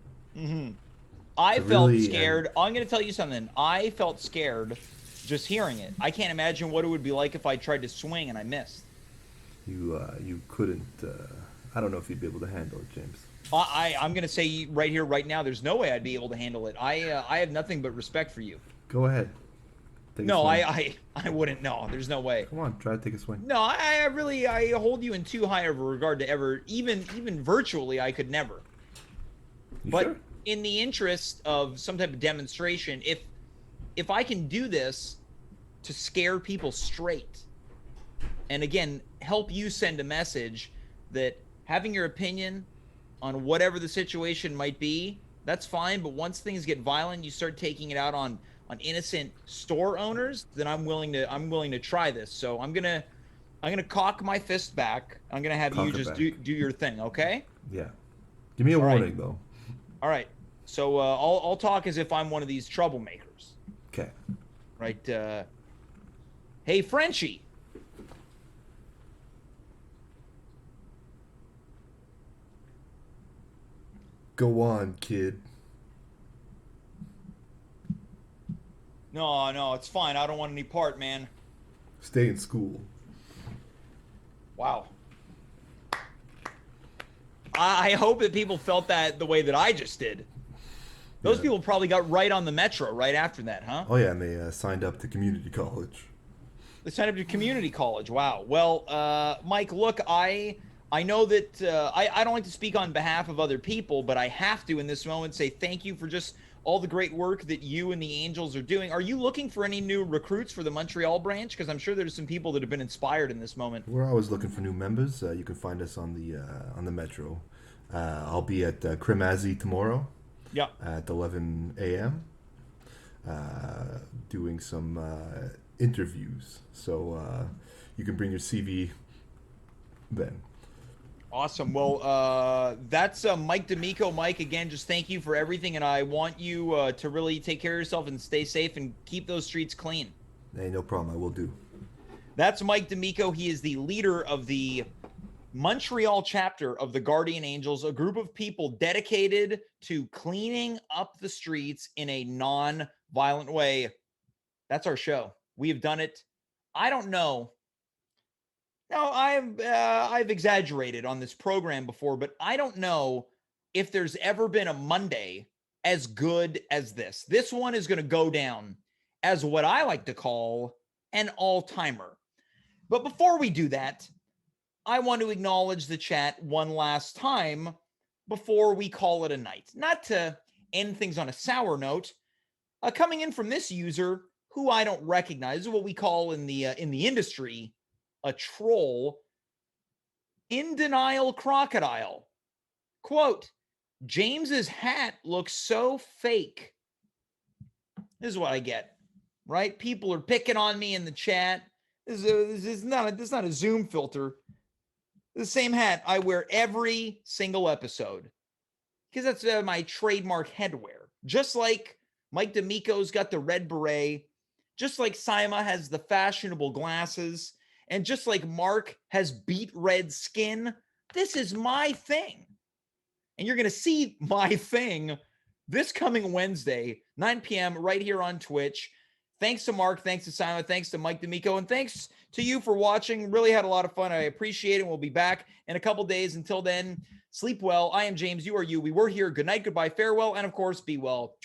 I To felt really, scared. I'm going to tell you something. I felt scared just hearing it. I can't imagine what it would be like if I tried to swing and I missed. You couldn't. I don't know if you'd be able to handle it, James. I'm going to say right here, right now, there's no way I'd be able to handle it. I have nothing but respect for you. Go ahead. Take a No, swing. I wouldn't. No, there's no way. Come on, try to take a swing. No, I really hold you in too high of a regard to ever, even virtually, I could never. You But sure? in the interest of some type of demonstration, if I can do this to scare people straight, and again, help you send a message that having your opinion on whatever the situation might be, that's fine. But once things get violent, you start taking it out on innocent store owners, then I'm willing to try this. So I'm gonna cock my fist back. I'm gonna have you Cock it just back. do your thing, okay? Yeah. Give me a All right. warning though. All right. So I'll talk as if I'm one of these troublemakers, Okay. right? Hey, Frenchie. Go on, kid. No, it's fine. I don't want any part, man. Stay in school. Wow. I hope that people felt that the way that I just did. Those Yeah. people probably got right on the metro right after that, huh? Oh yeah, and they signed up to community college. They signed up to community college. Wow. Well, Mike, look, I know that I don't like to speak on behalf of other people, but I have to in this moment say thank you for just all the great work that you and the Angels are doing. Are you looking for any new recruits for the Montreal branch? Because I'm sure there's some people that have been inspired in this moment. We're always looking for new members. You can find us on the Metro. I'll be at Cremasy tomorrow Yeah. at 11 a.m. Doing some interviews. So you can bring your CV then. Awesome. Well, that's Mike D'Amico. Mike, again, just thank you for everything, and I want you to really take care of yourself and stay safe and keep those streets clean. Hey, no problem. I will do. That's Mike D'Amico. He is the leader of the Montreal chapter of the Guardian Angels, a group of people dedicated to cleaning up the streets in a non-violent way. That's our show. We have done it. I don't know. Now, I've exaggerated on this program before, but I don't know if there's ever been a Monday as good as this. This one is going to go down as what I like to call an all-timer. But before we do that, I want to acknowledge the chat one last time before we call it a night. Not to end things on a sour note. Coming in from this user, who I don't recognize, what we call in the industry a troll. In denial crocodile. Quote, James's hat looks so fake. This is what I get, right? People are picking on me in the chat. This is not a Zoom filter. The same hat I wear every single episode because that's my trademark headwear. Just like Mike D'Amico's got the red beret, just like Saima has the fashionable glasses, and just like Mark has beet red skin, this is my thing. And you're going to see my thing this coming Wednesday, 9 p.m. right here on Twitch. Thanks to Mark, thanks to Saima, thanks to Mike D'Amico, and thanks to you for watching. Really had a lot of fun. I appreciate it. We'll be back in a couple days. Until then, sleep well. I am James. You are you. We were here. Good night, goodbye, farewell, and of course, be well.